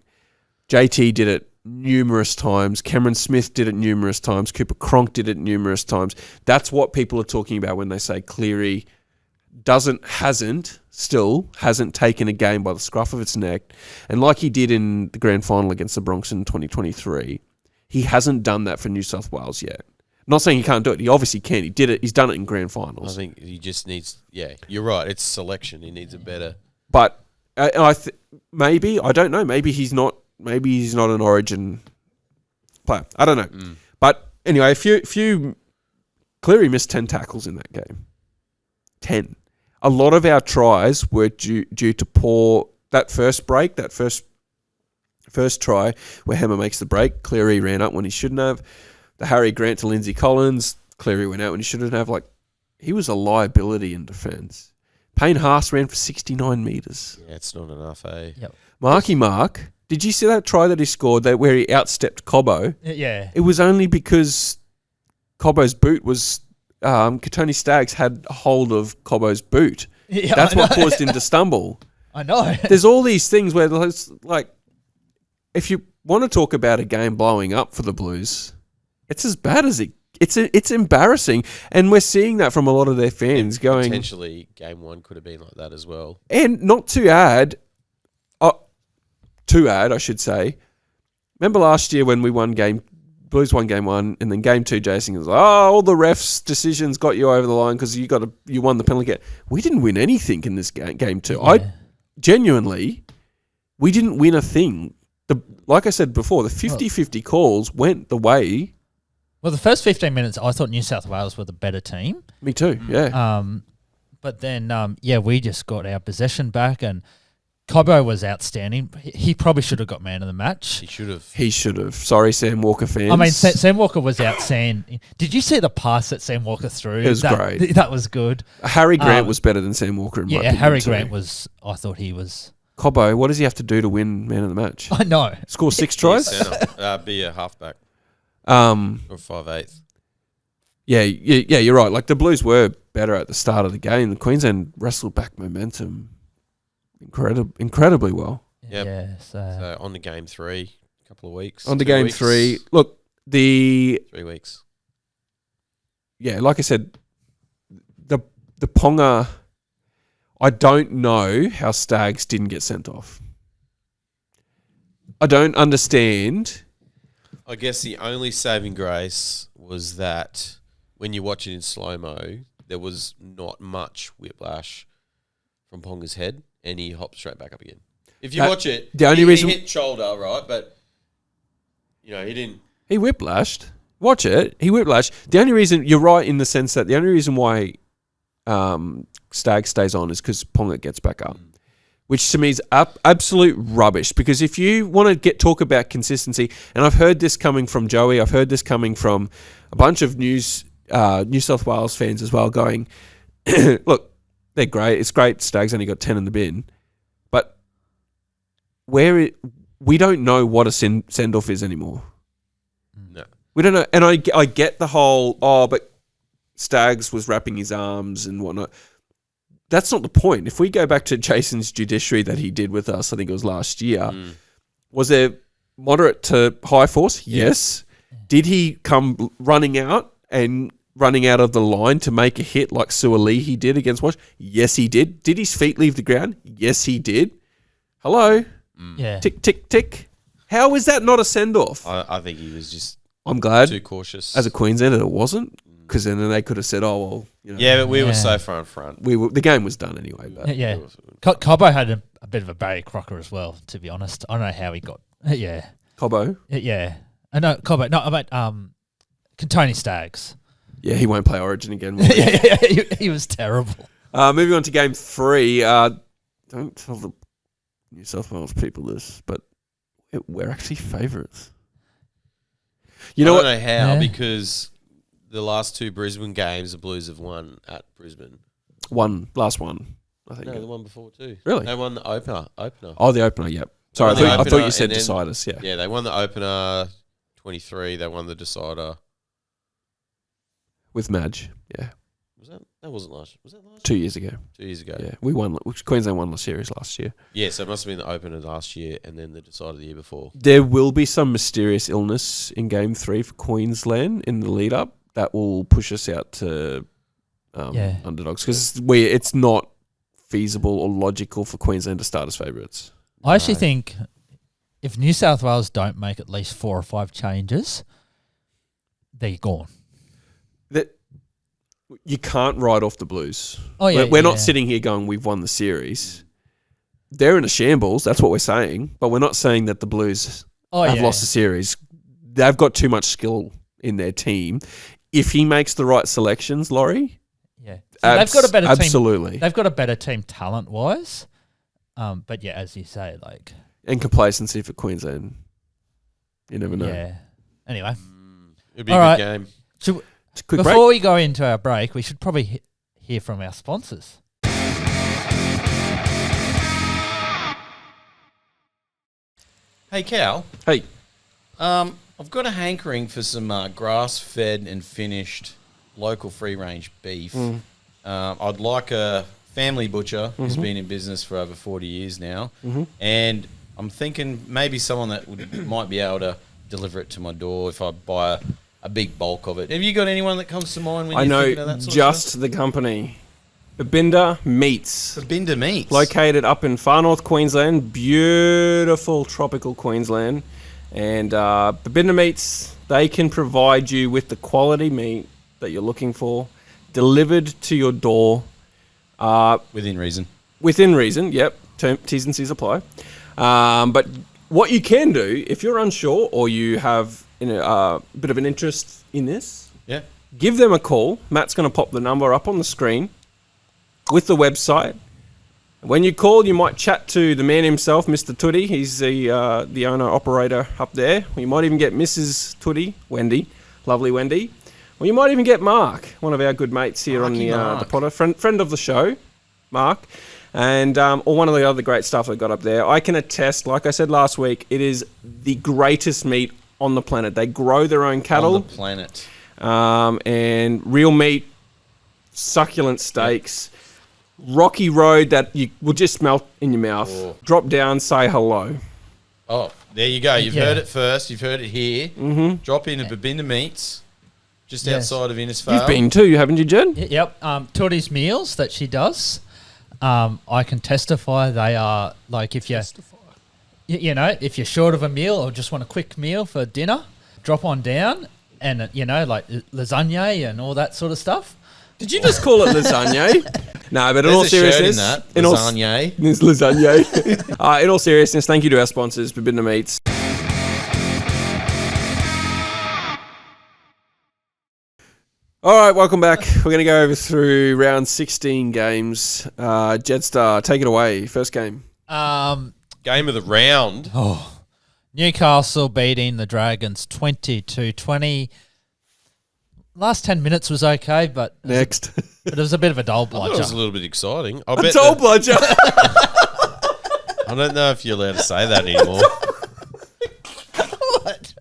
JT did it numerous times. Cameron Smith did it numerous times. Cooper Cronk did it numerous times. That's what people are talking about when they say Cleary hasn't taken a game by the scruff of its neck, and like he did in the grand final against the Broncos in 2023, he hasn't done that for New South Wales yet. I'm not saying he can't do it. He obviously can. He did it. He's done it in grand finals. I think he just needs. Yeah, you're right. It's selection. He needs a better. But maybe I don't know. Maybe he's not. Maybe he's not an Origin player. I don't know. But anyway, a few. Cleary missed 10 tackles in that game. 10. A lot of our tries were due to poor that first break, that first try where Hammer makes the break. Cleary ran up when he shouldn't have. The Harry Grant to Lindsay Collins. Cleary went out when he shouldn't have. Like, he was a liability in defence. Payne Haas ran for 69 metres. Yeah, it's not enough, eh? Yep. Mark, did you see that try that he scored where he outstepped Cobbo? Yeah. It was only because Cobbo's boot was... Tony Staggs had a hold of Cobbo's boot. Yeah, That's what caused him to stumble. I know. There's all these things where, like, if you want to talk about a game blowing up for the Blues, it's as bad as it's embarrassing, and we're seeing that from a lot of their fans going. Potentially, game one could have been like that as well. And not to add, I should say. Remember last year when we Blues won game one, and then game two, Jason was like, all the refs' decisions got you over the line because you won the penalty kick. We didn't win anything in this game two. Yeah. Genuinely, we didn't win a thing. Like I said before, the 50-50 calls went the way. Well, the first 15 minutes, I thought New South Wales were the better team. Me too, yeah. But then, we just got our possession back, and Cobbo was outstanding. He probably should have got man of the match. He should have. Sorry, Sam Walker fans. I mean, Sam Walker was outstanding. Did you see the pass that Sam Walker threw? It was great. That was good. Harry Grant was better than Sam Walker in my opinion. Yeah, Harry too. Grant was... I thought he was... Cobbo, what does he have to do to win man of the match? I know. Score 6 tries? Be a halfback. Or 5/8. Yeah, you're right. Like, the Blues were better at the start of the game. The Queensland wrestled back momentum incredibly well. Yep. Yeah, So on to game 3, a couple of weeks. On to game 3. Look, 3 weeks. Yeah, like I said, the Ponga, I don't know how Staggs didn't get sent off. I don't understand. I guess the only saving grace was that when you watch it in slow-mo, there was not much whiplash from Ponga's head, and he hopped straight back up again. If you watch it, the only reason he hit shoulder, right? But, he didn't. He whiplashed. Watch it. He whiplashed. The only reason, you're right in the sense that the only reason why Staggs stays on is because Ponga gets back up. Which to me is absolute rubbish, because if you want to talk about consistency, and I've heard this coming from Joey, I've heard this coming from a bunch of New South Wales fans as well, going, look, they're great. It's great Staggs only got 10 in the bin, but we don't know what a send-off is anymore. No. We don't know. And I get the whole, but Staggs was wrapping his arms and whatnot. That's not the point. If we go back to Jason's judiciary that he did with us, I think it was last year, was there moderate to high force? Yes. Did he come running out of the line to make a hit like Suaalii did against Wash? Yes, he did. Did his feet leave the ground? Yes, he did. Hello? Yeah. Tick, tick, tick. How is that not a send-off? I think he was just I'm glad. too cautious. As a Queenslander, it wasn't. Because then they could have said, Yeah, but we were so far in front. The game was done anyway. But. Yeah. Cobbo had a bit of a Barry Crocker as well, to be honest. I don't know how he got... Yeah. Cobbo? Yeah. No, Cobbo. No, about Tony Staggs. Yeah, he won't play Origin again. He was terrible. Moving on to game 3. Don't tell the New South Wales people this, but we're actually favourites. I don't know how, because the last 2 Brisbane games, the Blues have won at Brisbane. Last one, I think. No, the one before too. Really? They won the opener. Oh, the opener, yep. Sorry, I thought you said deciders, yeah. Yeah, they won the opener, 23. They won the decider. With Madge, yeah. That wasn't last year. Was that last 2 years ago. 2 years ago. Yeah, we won. Queensland won the series last year. Yeah, so it must have been the opener last year and then the decider the year before. There will be some mysterious illness in game 3 for Queensland in the lead up that will push us out to underdogs because it's not feasible or logical for Queensland to start as favourites. I actually think if New South Wales don't make at least 4 or 5 changes, they're gone. That you can't write off the Blues. Oh yeah, we're not sitting here going we've won the series. They're in a shambles. That's what we're saying. But we're not saying that the Blues have lost the series. They've got too much skill in their team. If he makes the right selections, Laurie, so they've got a better team. Absolutely, they've got a better team talent wise. But yeah, as you say, like and complacency for Queensland. You never know. Yeah. Anyway, it'd be a good game. Before we go into our break, we should probably hear from our sponsors. Hey, Cal. Hey. I've got a hankering for some grass-fed and finished local free-range beef. I'd like a family butcher who's been in business for over 40 years now. And I'm thinking maybe someone that might be able to deliver it to my door if I buy a big bulk of it. Have you got anyone that comes to mind when you're thinking of that sort of stuff? I know just the company. Babinda Meats. Babinda Meats. Located up in far north Queensland. Beautiful tropical Queensland. And Babinda Meats, they can provide you with the quality meat that you're looking for, delivered to your door. Within reason. Within reason, yep. T's and C's apply. But what you can do, if you're unsure or you have a bit of an interest in this, give them a call. Matt's going to pop the number up on the screen with the website. When you call, you might chat to the man himself, Mr. Tootie. He's the owner-operator up there. You might even get Mrs. Tootie, Wendy, lovely Wendy. Or you might even get Mark, one of our good mates here on the Potter, friend of the show, Mark. And or one of the other great stuff they got up there. I can attest, like I said last week, it is the greatest meat on the planet. They grow their own cattle. On the planet. And real meat, succulent steaks, rocky road that you will just melt in your mouth. Oh. Drop down, say hello. Oh, there you go. You've heard it first. You've heard it here. Drop in at Babinda Meats, just outside of Innisfail. You've been too, haven't you, Jed? Yep. Tootie's meals that she does. I can testify they are like if you're short of a meal or just want a quick meal for dinner, drop on down and like lasagna and all that sort of stuff. Did you just call it lasagna? No, but in all seriousness, lasagna. Lasagna. In all seriousness, thank you to our sponsors, Babinda Meats. All right, welcome back. We're going to go over through round 16 games. Jetstar, take it away. First game. Game of the round. Oh, Newcastle beating the Dragons 20-20. Last 10 minutes was okay, but next. But it was a bit of a dull bludger. It was a little bit exciting. A dull bludger. I don't know if you're allowed to say that anymore. What?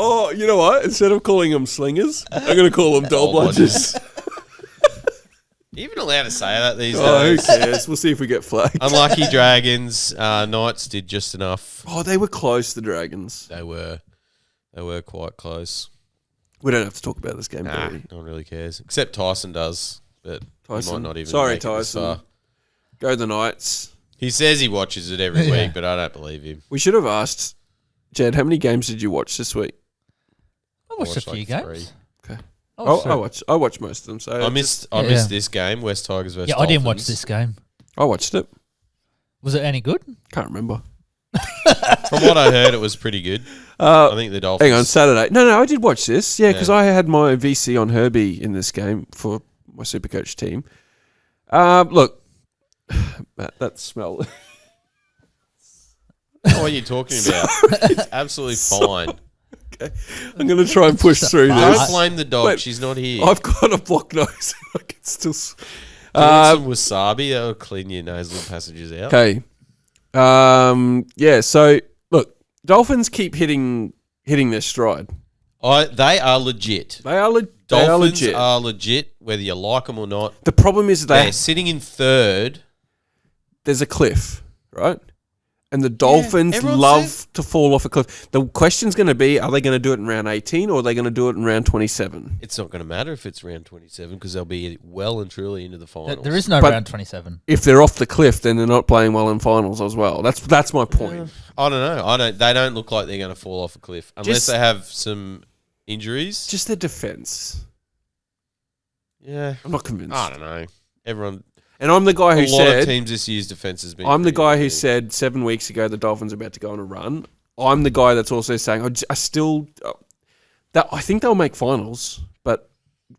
Oh, you know what? Instead of calling them slingers, I'm going to call them dull bludgers. Even allowed to say that these days? Who cares? We'll see if we get flagged. Unlucky Dragons. Knights did just enough. Oh, they were close, the Dragons. They were quite close. We don't have to talk about this game, nah, do we? No one really cares. Except Tyson does. But Tyson. He might not even Sorry, make Tyson. It this far. Go the Knights. He says he watches it every week, but I don't believe him. We should have asked, Jed, how many games did you watch this week? I watched a few games. Okay. I watched most of them. So I missed this game, West Tigers versus Dolphins. I didn't watch this game. I watched it. Was it any good? Can't remember. From what I heard, it was pretty good. I think the Dolphins... Hang on, Saturday. No, I did watch this. Yeah, because I had my VC on Herbie in this game for my Supercoach team. Look, Matt, that smell... What are you talking about? It's absolutely fine. Okay. I'm going to try and push through this. Don't blame the dog. Wait, she's not here. I've got a blocked nose. I can still... some wasabi? That will clean your nasal passages out. Okay. So, look, Dolphins keep hitting their stride. They are legit. Dolphins are legit, whether you like them or not. The problem is they're sitting in third. There's a cliff, right? And the Dolphins everyone love says- to fall off a cliff. The question's going to be, are they going to do it in round 18 or are they going to do it in round 27? It's not going to matter if it's round 27 because they'll be well and truly into the finals. There is no But- round 27. If they're off the cliff, then they're not playing well in finals as well. That's my point. I don't know. They don't look like they're going to fall off a cliff unless Just- they have some injuries. Just their defense. Yeah. I'm not convinced. I don't know. Everyone. And I'm the guy who A lot of said, teams this year's defense has been. I'm the pretty guy who good. said 7 weeks ago the Dolphins are about to go on a run. I'm the guy that's also saying I still that I think they'll make finals, but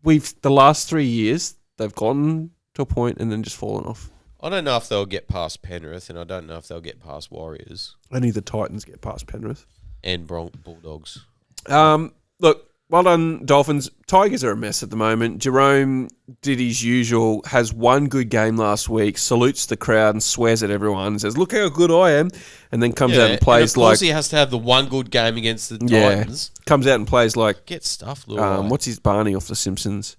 the last 3 years they've gotten to a point and then just fallen off. I don't know if they'll get past Penrith, and I don't know if they'll get past Warriors Only the Titans get past Penrith. and Bulldogs. Look, well done, Dolphins. Tigers are a mess at the moment. Jerome did his usual, has one good game last week, salutes the crowd and swears at everyone and says, look how good I am, and then comes out and plays of course like... he has to have the one good game against the Yeah, Titans. comes out and plays like... Get stuffed, Lou. what's his Barney off The Simpsons?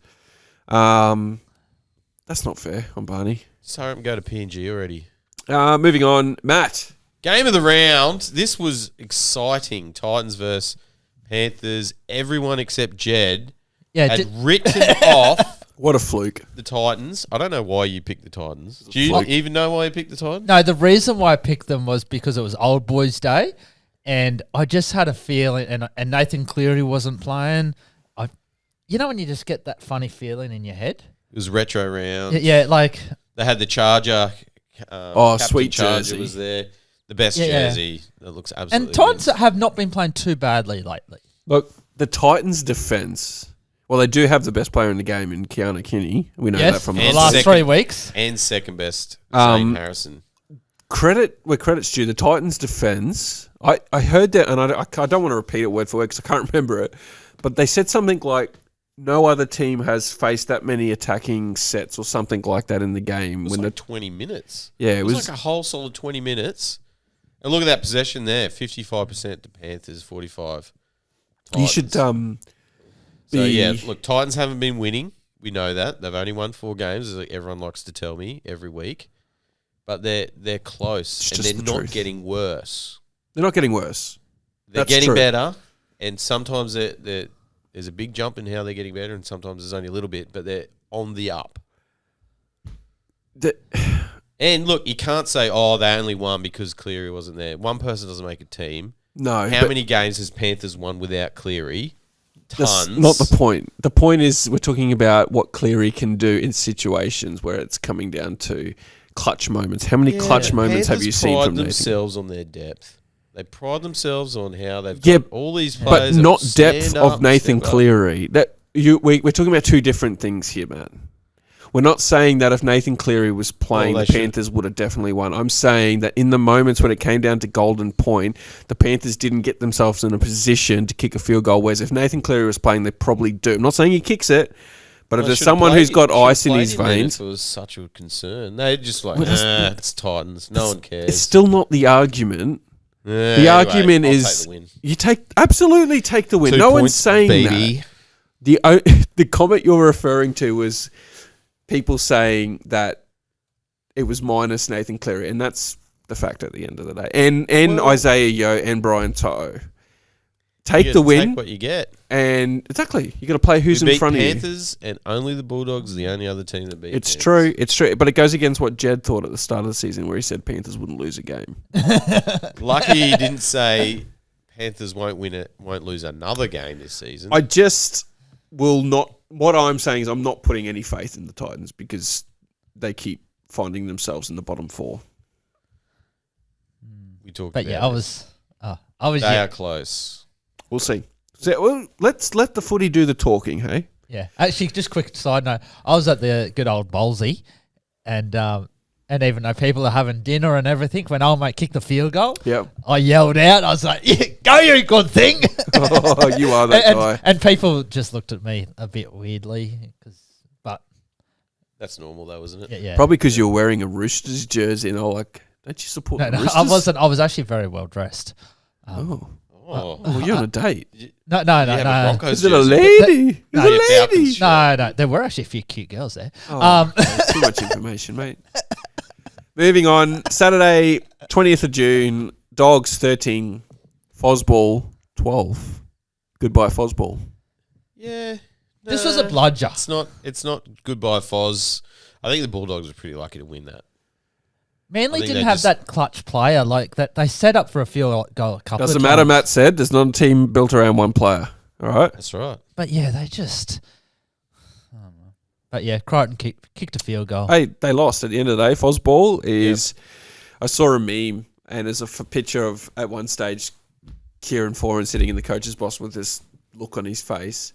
That's not fair on Barney. Sorry, I'm going to PNG already. Moving on, Matt. Game of the round. This was exciting. Titans versus Panthers. Everyone except Jed had written off What a fluke. the Titans. I don't know why you picked the Titans. Do you Fluke. even know why you picked the Titans? No, the reason why I picked them was because it was Old Boys Day, and I just had a feeling, and Nathan Cleary wasn't playing. You know when you just get that funny feeling in your head? It was retro round. Yeah, like... They had the Charger. Captain sweet Charger jersey. was there. The best Yeah. jersey. That looks absolutely. And Titans mint. have not been playing too badly lately. Look, the Titans' defense. Well, they do have the best player in the game in Keanu Kinney. We know that Yes, from for the And last second- 3 weeks. And second best, Zane Harrison. Credit where credit's due. The Titans' defense. I heard that, and I don't want to repeat it word for word because I can't remember it. But they said something like, no other team has faced that many attacking sets or something like that in the game. It was like 20 minutes. Yeah, it was like a whole solid 20 minutes. And look at that possession there. 55% to Panthers, 45. You should So, yeah, look, Titans haven't been winning. We know that. They've only won 4 games, as everyone likes to tell me every week. But they're close, It's and just they're the not truth. getting worse. They're not getting worse. They're That's getting true. better, and sometimes there's a big jump in how they're getting better, and sometimes there's only a little bit, but they're on the up. And look, you can't say, oh, they only won because Cleary wasn't there. One person doesn't make a team. No. How but many games has Panthers won without Cleary? that's Tons. not the point. The point is we're talking about what Cleary can do in situations where it's coming down to clutch moments. How many clutch moments have you seen from Nathan? Nathan? Themselves on their depth. They pride themselves on how they've Yeah, got all these But players. that not will depth stand of up, Nathan step up. Cleary. We're talking about two different things here, Matt. We're not saying that if Nathan Cleary was playing, Well, the they Panthers would have definitely won. I'm saying that in the moments when it came down to golden point, the Panthers didn't get themselves in a position to kick a field goal. Whereas if Nathan Cleary was playing, they probably do. I'm not saying he kicks it, but if Well, there's should've someone played who's him- got should've ice in played his him then veins, if it was such a concern. They're just like, Well, that's- it's Titans. No one cares. it's still not the argument. Yeah, The anyway, argument I'll is take the win. you absolutely take the win. 2 No one's points, saying baby. that. The comment you're referring to was people saying that it was minus Nathan Cleary, and that's the fact at the end of the day. And Well- Isaiah Yo and Brian To'o. You Take gotta the win, Take what you get. and exactly, you got to play who's We in beat front of you. Panthers, and only the Bulldogs are the only other team that beat. It's Panthers. true, but it goes against what Jed thought at the start of the season, where he said Panthers wouldn't lose a game. Lucky he didn't say Panthers won't lose another game this season. I just will not. What I'm saying is, I'm not putting any faith in the Titans because they keep finding themselves in the bottom 4. we talked But about yeah, it. I was They yeah, are close. We'll see. So, well, let's let the footy do the talking, hey? yeah. Actually, just quick side note, I was at the good old Ballsy, and even though people are having dinner and everything, when old mate kicked the field goal, Yeah. I yelled out. I was like, yeah, "Go, you good thing!" Oh, you are that guy. And people just looked at me a bit weirdly, but That's normal, though, isn't it? yeah. Probably because you're wearing a Roosters jersey, and I'm like, don't you support No, the no, Roosters? I wasn't. I was actually very well dressed. Oh, Oh, well, you're on a date. No, you have a no. Broncos Is it a jersey. lady? No, Is it yeah, a Falcons lady? shirt. No, there were actually a few cute girls there. Oh, that's too much information, mate. Moving on. Saturday, 20th of June. Dogs 13. Fosball 12. Goodbye, Fosball. Yeah. This was a bludger. It's not goodbye, Foz. I think the Bulldogs are pretty lucky to win that. Manly I think didn't they have just- that clutch player like that. They set up for a field goal a couple Doesn't of matter, times. Matt said. There's not a team built around one player. All right? That's right. But yeah, they just. I don't know. But yeah, Crichton kicked a field goal. Hey, they lost at the end of the day. Fosball is... I saw a meme, and there's a picture of, at one stage, Kieran Foran sitting in the coach's box with this look on his face.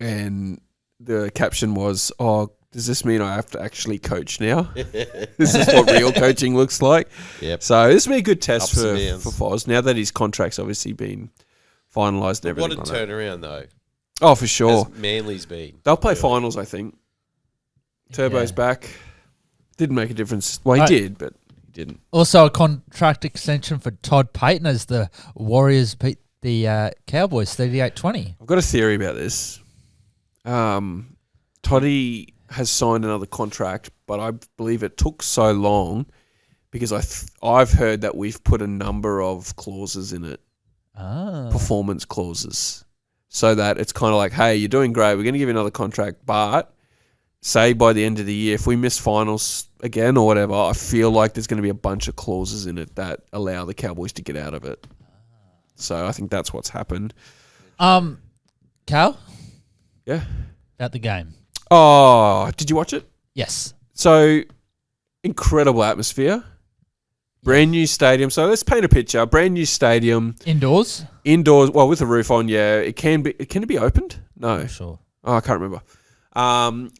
And the caption was, "Oh, does this mean I have to actually coach now? This is what real coaching looks like." Yep. So this will be a good test Ups for and downs. Foz, now that his contract's obviously been finalised and What everything a like that. turnaround, though. Oh, for sure. As Manly's been. They'll play Yeah. finals, I think. Turbo's Yeah. back. Didn't make a difference. Well, he Right. did, but he didn't. Also, a contract extension for Todd Payton as the Warriors beat the Cowboys 38-20. I've got a theory about this. Toddy has signed another contract, but I believe it took so long because I've heard that we've put a number of clauses in it, performance clauses, so that it's kind of like, hey, you're doing great, we're going to give you another contract, but say by the end of the year, if we miss finals again or whatever, I feel like there's going to be a bunch of clauses in it that allow the Cowboys to get out of it. So I think that's what's happened. Cal, Yeah. about the game. Oh, did you watch it? Yes. So, incredible atmosphere. Brand new stadium. So let's paint a picture. Brand new stadium, Indoors? indoors. Well, with a roof on. Yeah, it can be. Can it be opened? No. Sure. Oh, I can't remember.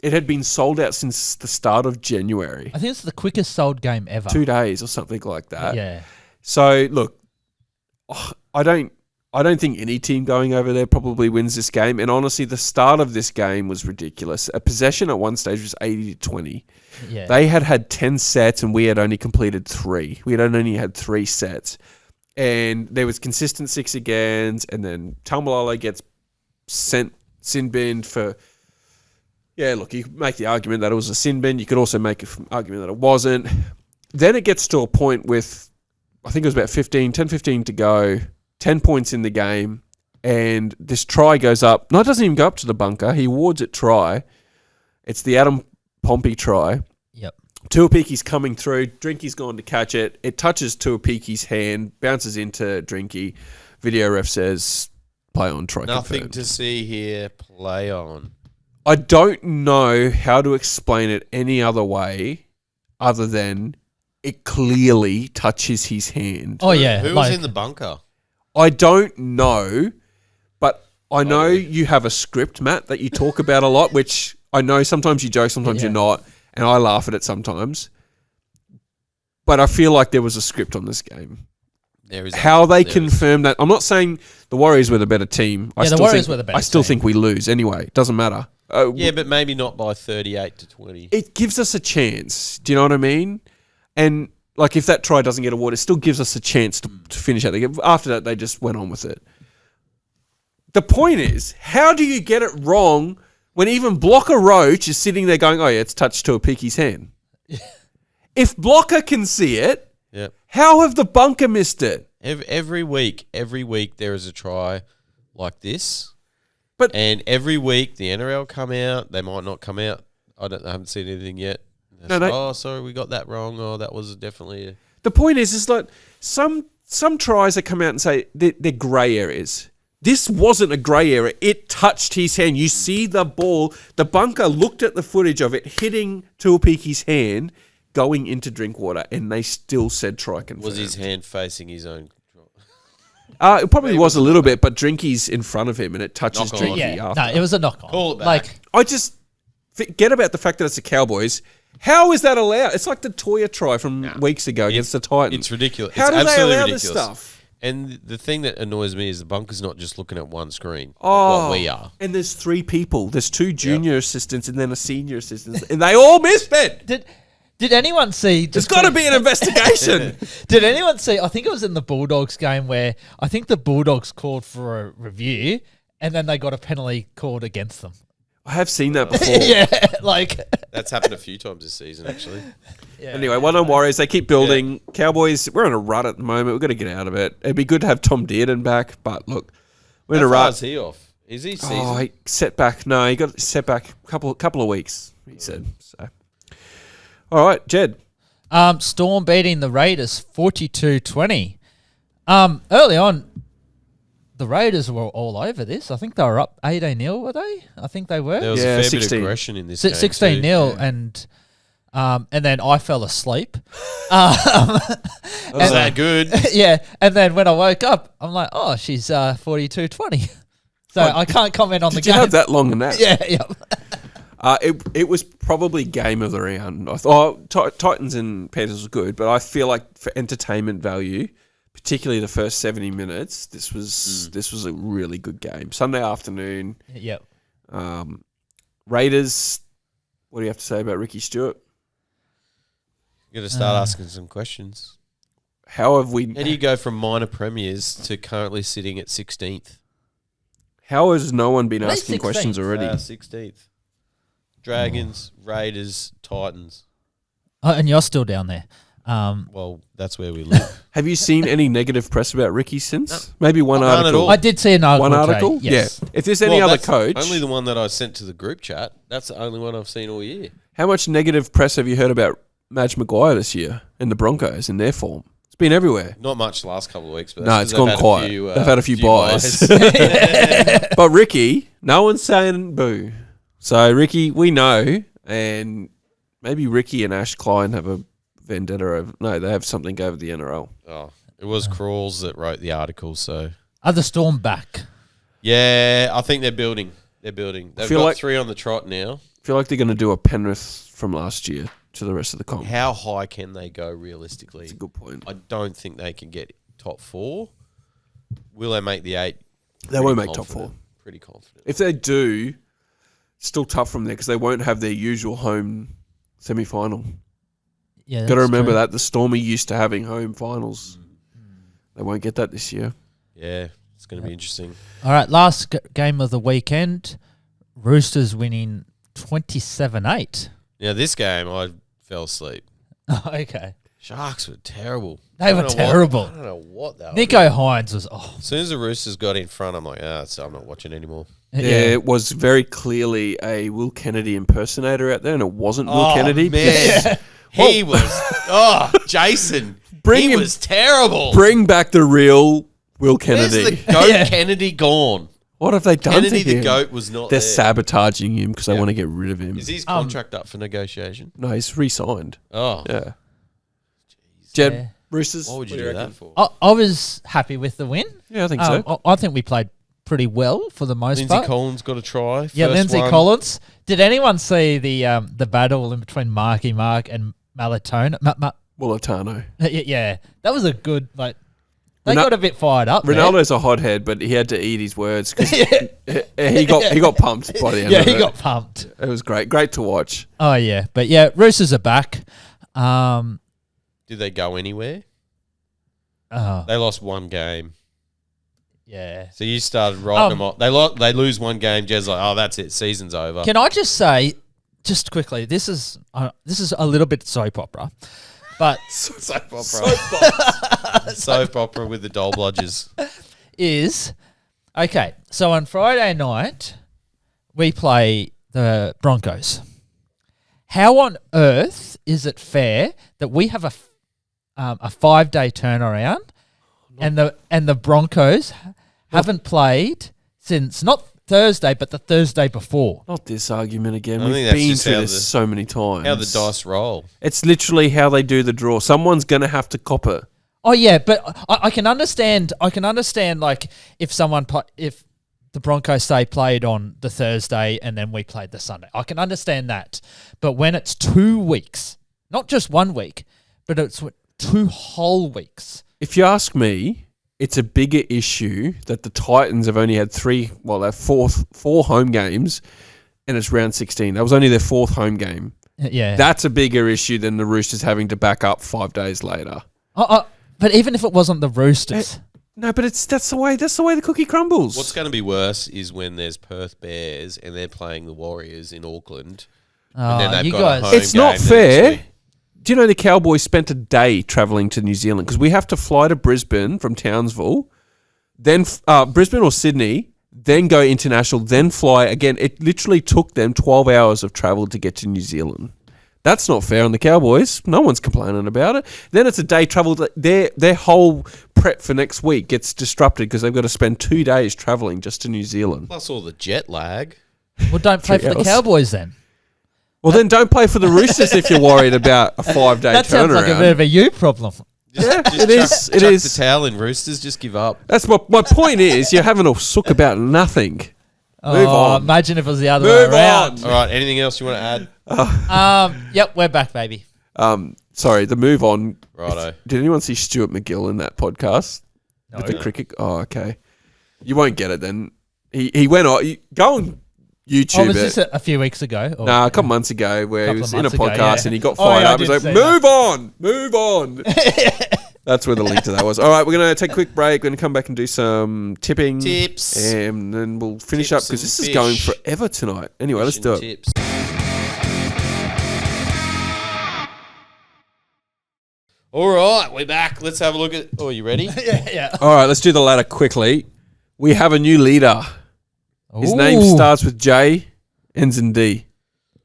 It had been sold out since the start of January. I think it's the quickest sold game ever. 2 days or something like that. Yeah. So look, I don't think any team going over there probably wins this game. And honestly, the start of this game was ridiculous. A possession at one stage was 80-20. Yeah. They had 10 sets and we had only completed 3. We had only had 3 sets. And there was consistent 6 agains. And then Taumalolo gets sin binned for... Yeah, look, you could make the argument that it was a sin bin. You could also make an argument that it wasn't. Then it gets to a point with, I think it was about 10-15 to go, 10 points in the game, and this try goes up. No, it doesn't even go up to the bunker. He awards it try. It's the Adam Pompey try. Yep. Tuapiki's coming through. Drinky's gone to catch it. It touches Tuapiki's hand, bounces into Drinky. Video ref says, play on, try Nothing confirmed. to see here. Play on. I don't know how to explain it any other way other than it clearly touches his hand. Oh, yeah. Who was in the bunker? I don't know, but I know you have a script, Matt, that you talk about a lot, which I know sometimes you joke, sometimes you're not, and I laugh at it sometimes. But I feel like there was a script on this game. There is How they confirm that. I'm not saying the Warriors were the better team. The Warriors were the better I still team. think we lose anyway. Doesn't matter. Yeah, but maybe not by 38-20. It gives us a chance. Do you know what I mean? And like if that try doesn't get awarded, it still gives us a chance to finish out the game. After that, they just went on with it. The point is, how do you get it wrong when even Blocker Roach is sitting there going, oh yeah, it's touched Tuapiki's hand? If Blocker can see it, Yep. how have the bunker missed it? Every week there is a try like this. And every week the NRL come out. They might not come out. I haven't seen anything yet. No, Sorry, we got that wrong. Oh, that was definitely. The point is like some tries that come out and say they're grey areas. This wasn't a grey area. It touched his hand. You see the ball. The bunker looked at the footage of it hitting Tuapiki's hand, going into Drinkwater, and they still said try confirmed. Was his hand facing his own? It probably was a little bit, but Drinky's in front of him, and it touches Knock on. Drinky Yeah. after. No, it was a knock on. Call it back. Like, I just forget about the fact that it's the Cowboys. How is that allowed? It's like the Toya try from weeks ago against the Titans. It's ridiculous. How it's do they absolutely allow ridiculous. this stuff? And the thing that annoys me is the bunker's not just looking at one screen. Oh, What we are. And there's 3 people. There's 2 junior assistants and then a senior assistant, and they all missed it. did anyone see? There's got to be an investigation. Did anyone see? I think it was in the Bulldogs game where I think the Bulldogs called for a review and then they got a penalty called against them. I have seen that before. yeah, like That's happened a few times this season, actually. yeah. Anyway, one on Warriors. They keep building. Cowboys, we're on a rut at the moment. We've got to get out of it. It'd be good to have Tom Dearden back, but look, we're in How a far rut. is he off? Is he season? Oh, he set back. No, he got set back a couple of weeks, he said. So, all right, Jed. Storm beating the Raiders 42-20. Early on, the Raiders were all over this. I think they were up 18-0, were they? I think they were. There was Yeah, a fair bit 16. of aggression in this game. 16-0, too. and then I fell asleep. Was that good? Yeah, and then when I woke up, I'm like, oh, she's 42-20. So I can't comment on the Did you game. have that long in that? Yeah. It was probably game of the round. I thought Titans and Panthers was good, but I feel like for entertainment value, particularly the first 70 minutes, this was a really good game. Sunday afternoon. Yep. Raiders. What do you have to say about Rickie Stewart? You got to start asking some questions. How have we? How do you go from minor premiers to currently sitting at 16th? How has no one been Are they asking 16th? questions already? 16th. Dragons, Raiders, Titans. Oh, and you're still down there. Well, that's where we live. Have you seen any negative press about Rickie since? Maybe one None at article. all. I did see an article. One article? Jay, yes. Yeah. If there's any Well, other that's coach, only the one that I sent to the group chat. That's the only one I've seen all year. how much negative press have you heard about Madge Maguire this year and the Broncos in their form? It's been everywhere. Not much the last couple of weeks, but No, that's it's 'cause gone quiet. They've had a few buys. But Rickie, no one's saying boo. So Rickie, we know, and maybe Rickie and Ash Klein have a vendetta over. No, they have something over the NRL. Oh, it was Crawls that wrote the article, so Are the Storm back? yeah, I think they're building. They've feel got like- 3 on the trot now. I feel like they're going to do a Penrith from last year to the rest of the comp. How high can they go realistically? That's a good point. I don't think they can get top 4. Will they make the 8? They won't make top 4. Pretty confident. If they do, still tough from there because they won't have their usual home semi-final. Yeah. Got to that's remember true. that the Storm are used to having home finals. They won't get that this year. Yeah, it's going to be interesting. All right, last game of the weekend. Roosters winning 27-8. Now, this game, I fell asleep. Okay. Sharks were terrible. They I don't were know what- terrible. I don't know what they were Nico doing. Hines was As soon as the Roosters got in front, I'm like, so I'm not watching anymore. Yeah, it was very clearly a Will Kennedy impersonator out there, and it wasn't Will Oh, Kennedy. man. He was, Jason. Bring he him- was terrible. Bring back the real Will Where's Kennedy. the GOAT Yeah. Kennedy gone? What have they done Kennedy to him? the GOAT was not They're there. sabotaging him because they Yeah. want to get rid of him. Is his contract up for negotiation? No, he's re-signed. Oh, Yeah. Jed, Yeah. Roosters. what would you do reckon? that for? I was happy with the win. Yeah, I think so. I think we played pretty well for the most Lindsay part. Collins got a try. Yeah, First Lindsay one. Collins. Did anyone see the battle in between Marky Mark and Malatona? Willatano. Yeah, that was a good like. They Ronal- got a bit fired up. there. Ronaldo's a hothead, but he had to eat his words because he got pumped by the end Yeah, of he it. got pumped. It was great to watch. Oh yeah, but yeah, Roosters are back. Did they go anywhere? Oh They lost one game. yeah. So you started writing them off. They lose one game. Jed's like, oh, that's it. Season's over. Can I just say, just quickly, this is a little bit soap opera, but Soap opera. Soap opera with the doll bludgers. is okay. So on Friday night, we play the Broncos. How on earth is it fair that we have a 5-day turnaround, and the Broncos haven't played since not Thursday, but the Thursday before? Not this argument again. I think We've that's been just through how this so many times. How the dice roll. It's literally how they do the draw. Someone's going to have to cop it. Oh yeah, but I can understand. Like if the Broncos say played on the Thursday and then we played the Sunday, I can understand that. But when it's 2 weeks, not just 1 week, but it's 2 whole weeks. If you ask me, it's a bigger issue that the Titans have only had they're four home games, and it's round 16. That was only their 4th home game. Yeah. That's a bigger issue than the Roosters having to back up 5 days later. But even if it wasn't the Roosters, No, but that's the way the cookie crumbles. What's going to be worse is when there's Perth Bears and they're playing the Warriors in Auckland. And then they've you got guys. a home It's not game the next fair. week. Do you know the Cowboys spent a day travelling to New Zealand because we have to fly to Brisbane from Townsville, then Brisbane or Sydney, then go international, then fly again. It literally took them 12 hours of travel to get to New Zealand. That's not fair on the Cowboys. No one's complaining about it. Then it's a day travel. Their whole prep for next week gets disrupted because they've got to spend 2 days travelling just to New Zealand. Plus all the jet lag. Well, don't play for the Cowboys then. Well, then don't play for the Roosters if you're worried about a 5-day turnaround. That sounds like a bit of a you problem. Yeah, it is. Chuck the towel in, Roosters. Just give up. That's my point is you're having a sook about nothing. Move on. Imagine if it was the other way around. All right. Anything else you want to add? Yep, we're back, baby. Sorry, the move on. Righto. Did anyone see Stuart McGill in that podcast with the cricket? Oh, okay. You won't get it then. He went on. Go on YouTube. Was this a few weeks ago? Or? No, a couple months ago where he was in a podcast and he got Oh, fired yeah, I up. He's did like, see move on. That's where the link to that was. All right, we're going to take a quick break. We're going to come back and do some tipping. Tips. And then we'll finish Tips up because this is and going fish. forever tonight. Anyway, let's do it. Tips. All right, we're back. Let's have a look at. Oh, you ready? yeah. All right, let's do the ladder quickly. We have a new leader. His name Ooh. starts with J, ends in D.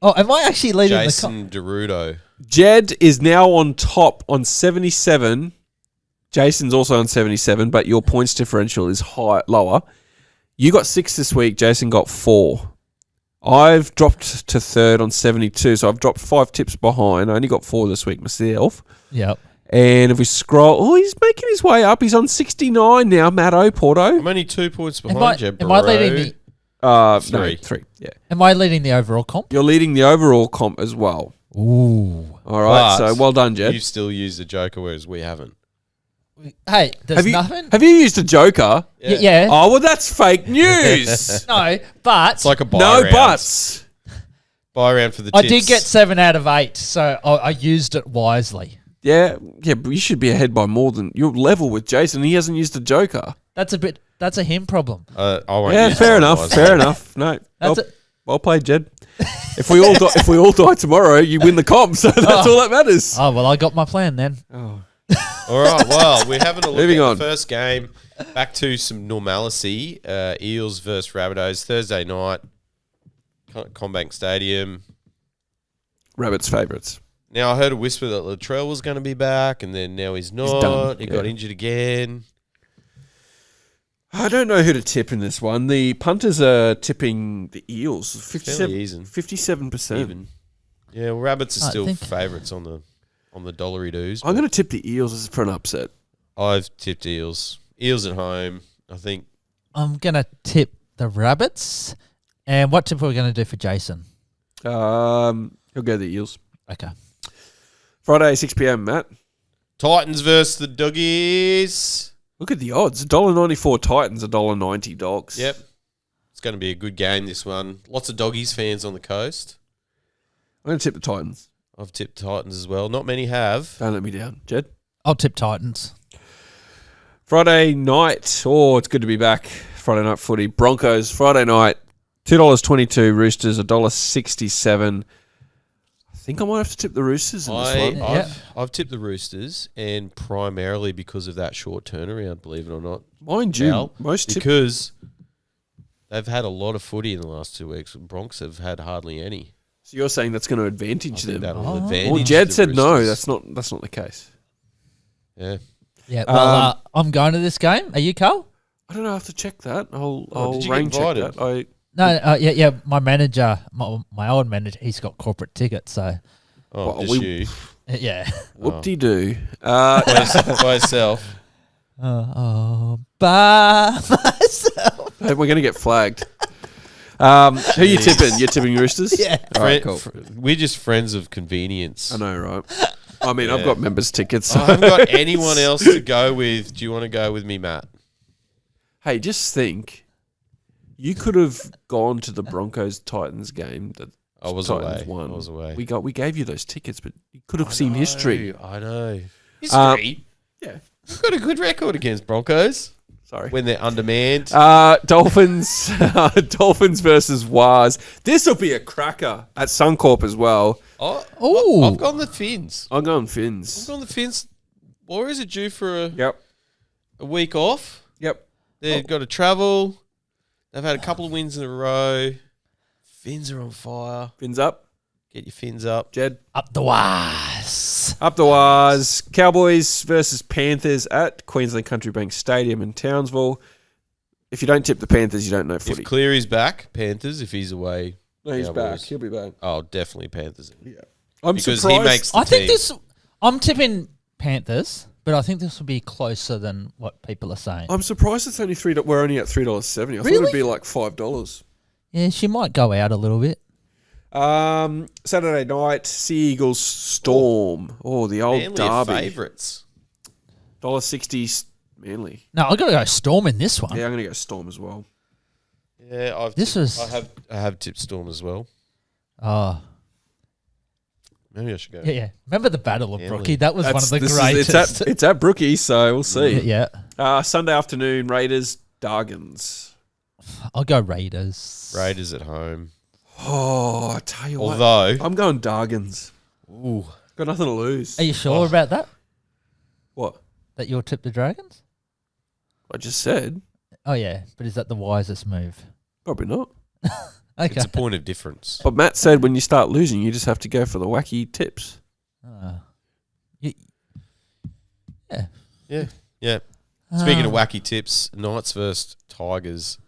Oh, am I actually leading Jason Derudo. Jed is now on top on 77. Jason's also on 77, but your points differential is lower. You got 6 this week. Jason got 4. I've dropped to third on 72, so I've dropped 5 tips behind. I only got 4 this week myself. Yep. And if we scroll, he's making his way up. He's on 69 now, Matto Porto. I'm only 2 points behind you, bro. Am I leading the? Three. No, 3. Yeah, Am I leading the overall comp? you're leading the overall comp as well. Ooh. All right, But so well done, Jed. You still use the Joker, whereas we haven't. Hey, there's Have you nothing. have you used a Joker? Yeah. Oh well, that's fake news. No, but It's like a buy No round. buts. Buy round for the I tips. did get 7 out of 8, so I used it wisely. Yeah, but you should be ahead by more than you're level with Jason. He hasn't used a Joker. That's a him problem. I won't Yeah, use fair mine, enough. guys. Fair enough. No, That's well played, Jed. If we all die tomorrow, you win the comp. So that's all that matters. Oh, well, I got my plan then. Oh. All right, well, we're having a look Moving at on. the first game. Back to some normalcy. Eels versus Rabbitohs, Thursday night, Combank Stadium. Rabbits favourites. Now, I heard a whisper that Latrell was going to be back, and then now he's not. done, He yeah. got injured again. I don't know who to tip in this one. The punters are tipping the Eels. Fairly even. 57%. Even. Yeah, well, Rabbits are I still think- favourites on the dollary dues. I'm going to tip the Eels for an upset. I've tipped Eels. Eels at home, I think. I'm going to tip the Rabbits. And what tip are we going to do for Jason? He'll go the Eels. Okay. Friday, 6 p.m, Matt. Titans versus the Doggies. Look at the odds. $1.94 Titans, $1.90 Dogs. Yep. It's going to be a good game, this one. Lots of Doggies fans on the coast. I'm going to tip the Titans. I've tipped Titans as well. Not many have. Don't let me down. Jed? I'll tip Titans. Friday night. Oh, it's good to be back. Friday night footy. Broncos, Friday night. $2.22. Roosters, $1.67. I think I might have to tip the Roosters in this one. Yeah. I've tipped the Roosters, and primarily because of that short turnaround, believe it or not. Mind you, Al, most tip. because they've had a lot of footy in the last 2 weeks. Broncos have had hardly any. So you're saying that's going to advantage I think them? that'll advantage Well, Jed the said no. Roosters. That's not the case. Yeah. Yeah, well, I'm going to this game. Are you, Carl? I don't know. I have to check that. I'll did you get rain check invited? that. No, yeah. My manager, my old manager, he's got corporate tickets, so Oh, Well, just we- you. yeah. Whoop-de-doo. By yourself. By myself. We're going to get flagged. Who are you tipping? You're tipping Roosters? Yeah. All right, cool. We're just friends of convenience. I know, right? I mean, Yeah. I've got members' tickets. I haven't got anyone else to go with. Do you want to go with me, Matt? Hey, just think. You could have gone to the Broncos-Titans game that I was Titans away. won. I was away. We gave you those tickets, but you could have seen history. I know. History? Yeah. We've got a good record against Broncos. Sorry. when they're undermanned. Dolphins versus Wars. This will be a cracker at Suncorp as well. Ooh. I've gone the Phins. I'm going I've Phins. gone the Phins. Warriors are due for Yep. a week off. Yep. They've got to travel. They've had a couple of wins in a row. Phins are on fire. Phins up. Get your Phins up. Jed. Up the wires. Up the Wars. Cowboys versus Panthers at Queensland Country Bank Stadium in Townsville. If you don't tip the Panthers, you don't know footy. If Cleary's back, Panthers. If he's away, No, he's Cowboys. back. He'll be back. Oh, definitely Panthers. Yeah. I'm Because surprised. he makes the I think team. this. I'm tipping Panthers, but I think this will be closer than what people are saying. I'm surprised it's only $3. We're only at $3.70. I thought Really? it'd be like $5. Yeah, she might go out a little bit. Saturday night, Sea Eagles Storm. Oh, the old Manly are derby. favourites. $1.60 Manly. No, I've got to go Storm in this one. Yeah, I'm going to go Storm as well. Yeah, I have tipped Storm as well. Oh, Maybe I should go. yeah. Remember the Battle of Manly. Brookie? That was one of the This greatest. it's at Brookie, so we'll see. Yeah. Sunday afternoon, Raiders, Dargans. I'll go Raiders. Raiders at home. Oh, I tell you what. Although, I'm going Dargans. ooh, Got nothing to lose. Are you sure about that? What? That you'll tip the Dragons? I just said. Oh, yeah. But is that the wisest move? Probably not. Okay. it's a point of difference. But Matt said when you start losing, you just have to go for the wacky tips. Yeah. Yeah. Speaking of wacky tips, Knights versus Tigers.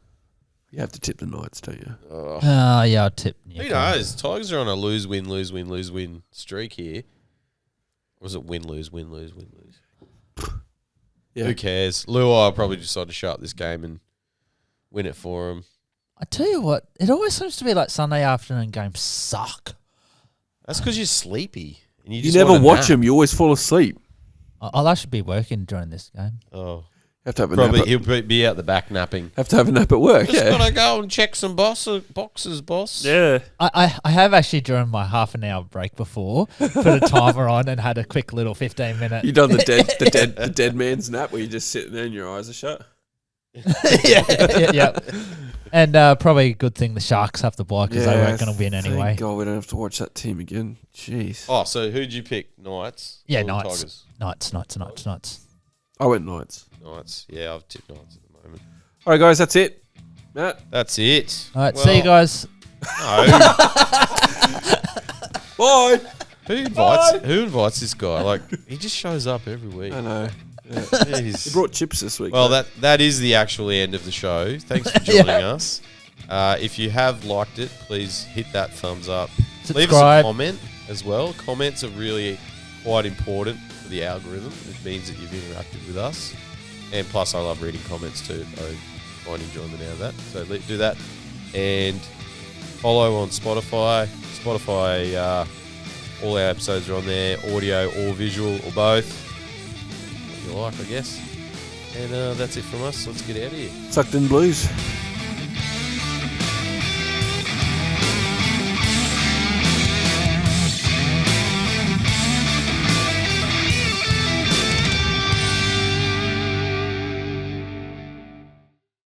You have to tip the Knights, don't you? Oh. Yeah, I'll tip. Who knows? Tigers are on a lose-win streak here. Or was it win-lose? Yeah. Who cares? Luai will probably decide to shut this game and win it for him. I tell you what, it always seems to be like Sunday afternoon games suck. That's because you're sleepy. And You just never want a watch nap. them. You always fall asleep. I'll actually be working during this game. Oh. Have to have a Probably nap. he'll be out the back napping. Have to have a nap at work. Just Yeah. gotta go and check some boxes, boss. Yeah. I have actually during my half an hour break before put a timer on and had a quick little 15-minute. You done the dead man's nap where you just sitting there and your eyes are shut. yeah. And probably a good thing the Sharks have to buy because they weren't going to win anyway. Thank God we don't have to watch that team again. Jeez. Oh, so who'd you pick? Knights? Yeah, or Knights. Tigers? Knights. I went Knights. Knights. Yeah, I've tipped Knights at the moment. All right, guys, that's it. Matt. That's it. All right, see you guys. No. Bye. Who invites this guy? Like, he just shows up every week. I know. Yeah. Jeez. He brought chips this week. Well, though. that is the actual end of the show. Thanks for joining us. If you have liked it, please hit that thumbs up. Leave us a Subscribe. comment as well. Comments are really quite important for the algorithm. It means that you've interacted with us. And plus, I love reading comments too. I find enjoyment out of that. So do that. And follow on Spotify. All our episodes are on there, audio or visual or both. What you like, I guess. And that's it from us. Let's get out of here. Sucked in blues.